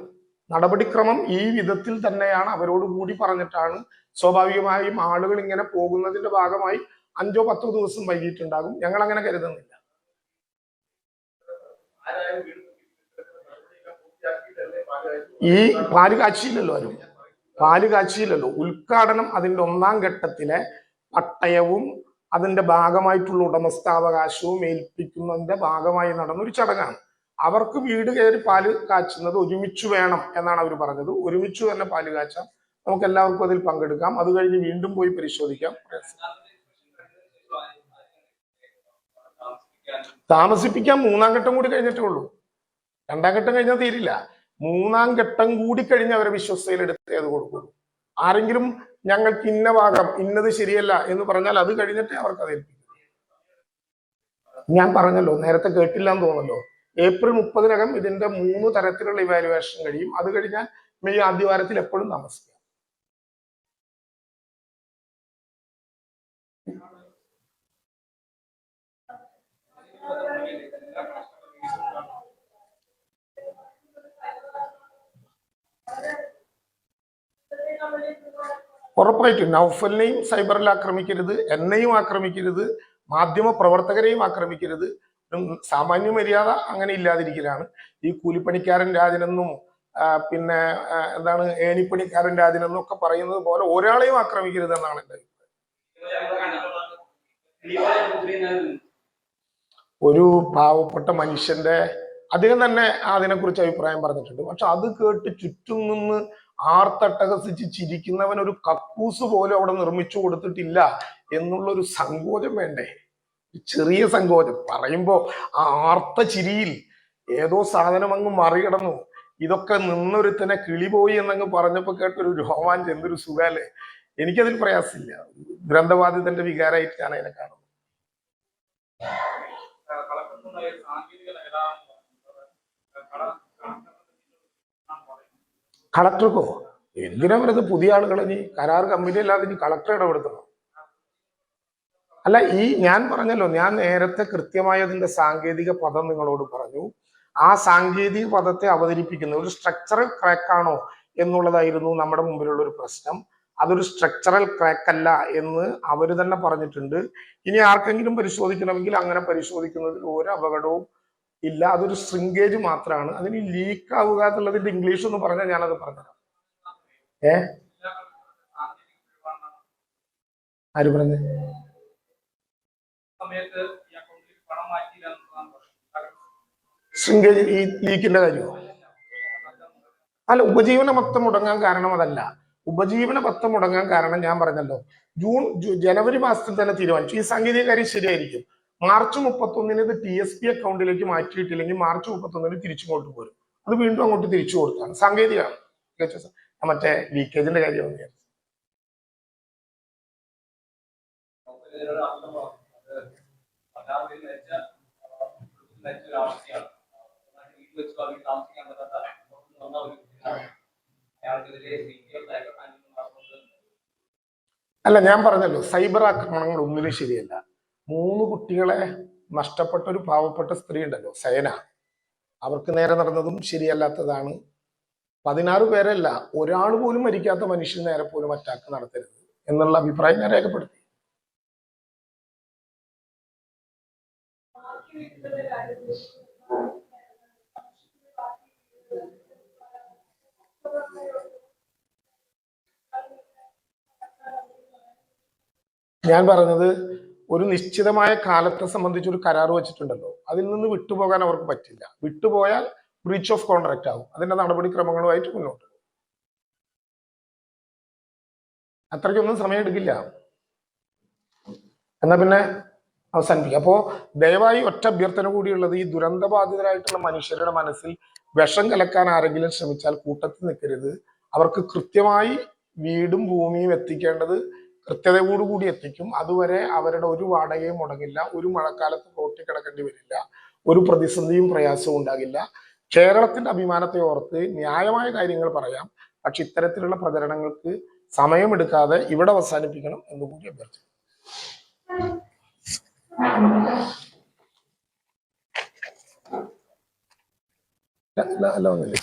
നടപടിക്രമം ഈ വിധത്തിൽ തന്നെയാണ്. അവരോട് കൂടി പറഞ്ഞിട്ടാണ്. സ്വാഭാവികമായും ആളുകൾ ഇങ്ങനെ പോകുന്നതിന്റെ ഭാഗമായി 5-10 ദിവസം വൈകിട്ടുണ്ടാകും. ഞങ്ങൾ അങ്ങനെ കരുതുന്നില്ല. ഈ പാല് കാച്ചിയില്ലല്ലോ, ആരും പാല് കാച്ചിയില്ലല്ലോ. ഉദ്ഘാടനം അതിന്റെ 1ാം ഘട്ടത്തിലെ പട്ടയവും അതിന്റെ ഭാഗമായിട്ടുള്ള ഉടമസ്ഥാവകാശവും ഏൽപ്പിക്കുന്നതിന്റെ ഭാഗമായി നടന്നൊരു ചടങ്ങാണ്. അവർക്ക് വീട് കയറി പാല് കാച്ചുന്നത് ഒരുമിച്ച് വേണം എന്നാണ് അവർ പറഞ്ഞത്. ഒരുമിച്ച് തന്നെ പാല് കാച്ചാം, നമുക്ക് എല്ലാവർക്കും അതിൽ പങ്കെടുക്കാം. അത് കഴിഞ്ഞ് വീണ്ടും പോയി പരിശോധിക്കാം. താമസിപ്പിക്കാൻ 3ാം ഘട്ടം കൂടി കഴിഞ്ഞിട്ടേ ഉള്ളൂ. 2ാം ഘട്ടം കഴിഞ്ഞാൽ തീരില്ല. 3ാം ഘട്ടം കൂടി കഴിഞ്ഞ് അവരെ വിശ്വസ്തയിലെടുത്ത് അത് കൊടുക്കുള്ളൂ. ആരെങ്കിലും ഞങ്ങൾക്ക് ഇന്ന ഭാഗം ഇന്നത് ശരിയല്ല എന്ന് പറഞ്ഞാൽ അത് കഴിഞ്ഞിട്ടേ അവർക്ക് അത് ഏൽപ്പിക്കും. ഞാൻ പറഞ്ഞല്ലോ, നേരത്തെ കേട്ടില്ല എന്ന് തോന്നല്ലോ, ഏപ്രിൽ 30-നകം ഇതിന്റെ 3 തരത്തിലുള്ള ഇവാലുവേഷൻ കഴിയും. അത് കഴിഞ്ഞാൽ മെയ് ആദ്യവാരത്തിൽ എപ്പോഴും താമസിക്കാം. ഉറപ്പായിട്ടും നൗഫലിനെയും സൈബറിൽ ആക്രമിക്കരുത്, എന്നെയും ആക്രമിക്കരുത്, മാധ്യമ പ്രവർത്തകരെയും ആക്രമിക്കരുത്. സാമാന്യ മര്യാദ അങ്ങനെ ഇല്ലാതിരിക്കലാണ്. ഈ കൂലിപ്പണിക്കാരൻ രാജനെന്നും പിന്നെ എന്താണ് ഏണിപ്പണിക്കാരൻ രാജനെന്നും ഒക്കെ പറയുന്നത് പോലെ ഒരാളെയും ആക്രമിക്കരുത് എന്നാണ് എൻ്റെ ഒരു പാവപ്പെട്ട മനുഷ്യന്റെ അദ്ദേഹം തന്നെ അതിനെക്കുറിച്ച് അഭിപ്രായം പറഞ്ഞിട്ടുണ്ട്. പക്ഷെ അത് കേട്ട് ചുറ്റും നിന്ന് ആർത്തട്ടഹസിച്ച് ചിരിക്കുന്നവൻ ഒരു കക്കൂസ് പോലും അവിടെ നിർമ്മിച്ചു കൊടുത്തിട്ടില്ല എന്നുള്ളൊരു സങ്കോചം വേണ്ടേ? ചെറിയ സങ്കോചം പറയുമ്പോ ആ ആർത്ത ചിരിയിൽ ഏതോ സാധനം അങ്ങ് മറികടന്നു. ഇതൊക്കെ നിന്നൊരുത്തനെ കിളി പോയി എന്നങ്ങ് പറഞ്ഞപ്പോ കേട്ടൊരു രോമാഞ്ചം, എന്തൊരു സുഖാലേ. എനിക്കതിൽ പ്രയാസമില്ല. ദുരന്തബാധിതന്റെ വികാരമായിട്ട് ഞാൻ അതിനെ കാണുന്നു. കളക്ടർക്കോ? എന്തിനാ പറയുന്നത്? പുതിയ ആളുകളെ നീ കരാർ കമ്പനി അല്ലാതെ നീ കളക്ടർ ഇടപെടുത്തണം. അല്ല, ഈ ഞാൻ പറഞ്ഞല്ലോ, ഞാൻ നേരത്തെ കൃത്യമായി അതിന്റെ സാങ്കേതിക പദം നിങ്ങളോട് പറഞ്ഞു. ആ സാങ്കേതിക പദത്തെ അവതരിപ്പിക്കുന്ന ഒരു സ്ട്രക്ചറൽ ക്രാക്ക് ആണോ എന്നുള്ളതായിരുന്നു നമ്മുടെ മുമ്പിലുള്ള ഒരു പ്രശ്നം. അതൊരു സ്ട്രക്ചറൽ ക്രാക്ക് അല്ല എന്ന് അവര് തന്നെ പറഞ്ഞിട്ടുണ്ട്. ഇനി ആർക്കെങ്കിലും പരിശോധിക്കണമെങ്കിൽ അങ്ങനെ പരിശോധിക്കുന്നതിൽ ഒരു അപകടവും ഇല്ല. അതൊരു ശൃംഗേജ് മാത്രമാണ്. അതിന് ലീക്ക് ആവുക എന്നുള്ളതിന്റെ ഇംഗ്ലീഷ് എന്ന് പറഞ്ഞാൽ ഞാനത് പറഞ്ഞുതരാം. ആര് പറഞ്ഞു? ശൃംഗേജ് ഈ ലീക്കിന്റെ കാര്യമോ? അല്ല, ഉപജീവന മൊത്തം മുടങ്ങാൻ കാരണം അതല്ല. ഉപജീവന പത്തം മുടങ്ങാൻ കാരണം ഞാൻ പറഞ്ഞല്ലോ, ജനുവരി മാസത്തിൽ തന്നെ തീരുമാനിച്ചു. ഈ സാങ്കേതിക കാര്യം ശരിയായിരിക്കും. മാർച്ച് 31-ന് ഇത് TSP അക്കൗണ്ടിലേക്ക് മാറ്റിയിട്ടില്ലെങ്കിൽ മാർച്ച് 31-ന് തിരിച്ചിങ്ങോട്ട് പോരും. അത് വീണ്ടും അങ്ങോട്ട് തിരിച്ചു കൊടുത്താണ്. സാങ്കേതികമാണ്. മറ്റേ ലീക്കേജിന്റെ കാര്യം അല്ല, ഞാൻ പറഞ്ഞല്ലോ, സൈബർ ആക്രമണങ്ങൾ ഒന്നിനും ശരിയല്ല. 3 കുട്ടികളെ നഷ്ടപ്പെട്ട ഒരു പാവപ്പെട്ട സ്ത്രീ ഉണ്ടല്ലോ, സയന, അവർക്ക് നേരെ നടന്നതും ശരിയല്ലാത്തതാണ്. 16 പേരല്ല, ഒരാൾ പോലും മരിക്കാത്ത മനുഷ്യന് നേരെ പോലും അറ്റാക്ക് നടത്തരുത് എന്നുള്ള അഭിപ്രായം ഞാൻ രേഖപ്പെടുത്തി. ഞാൻ പറഞ്ഞത്, ഒരു നിശ്ചിതമായ കാലത്തെ സംബന്ധിച്ച് ഒരു കരാർ വെച്ചിട്ടുണ്ടല്ലോ, അതിൽ നിന്ന് വിട്ടുപോകാൻ അവർക്ക് പറ്റില്ല. വിട്ടുപോയാൽ ബ്രീച്ച് ഓഫ് കോൺട്രാക്ട് ആവും. അതിന്റെ നടപടിക്രമങ്ങളുമായിട്ട് മുന്നോട്ട് പോകും. അത്രയ്ക്കൊന്നും സമയം എടുക്കില്ല. എന്നാ പിന്നെ അവസാനിപ്പിക്കുക. അപ്പോ ദയവായി ഒറ്റ അഭ്യർത്ഥന കൂടിയുള്ളത്, ഈ ദുരന്തബാധിതരായിട്ടുള്ള മനുഷ്യരുടെ മനസ്സിൽ വിഷം കലക്കാൻ ആരെങ്കിലും ശ്രമിച്ചാൽ കൂട്ടത്തിൽ നിൽക്കരുത്. അവർക്ക് കൃത്യമായി വീടും ഭൂമിയും എത്തിക്കേണ്ടത് കൃത്യതയോടുകൂടി എത്തിക്കും. അതുവരെ അവരുടെ ഒരു വാടകയും മുടങ്ങില്ല. ഒരു മഴക്കാലത്ത് റോട്ടിൽ കിടക്കേണ്ടി വരില്ല. ഒരു പ്രതിസന്ധിയും പ്രയാസവും ഉണ്ടാകില്ല. കേരളത്തിന്റെ അഭിമാനത്തെ ഓർത്ത് ന്യായമായ കാര്യങ്ങൾ പറയാം. പക്ഷെ ഇത്തരത്തിലുള്ള പ്രചരണങ്ങൾക്ക് സമയമെടുക്കാതെ ഇവിടെ അവസാനിപ്പിക്കണം എന്നുകൂടി അഭ്യർത്ഥിക്കുന്നു. അല്ല ഒന്നുമില്ല.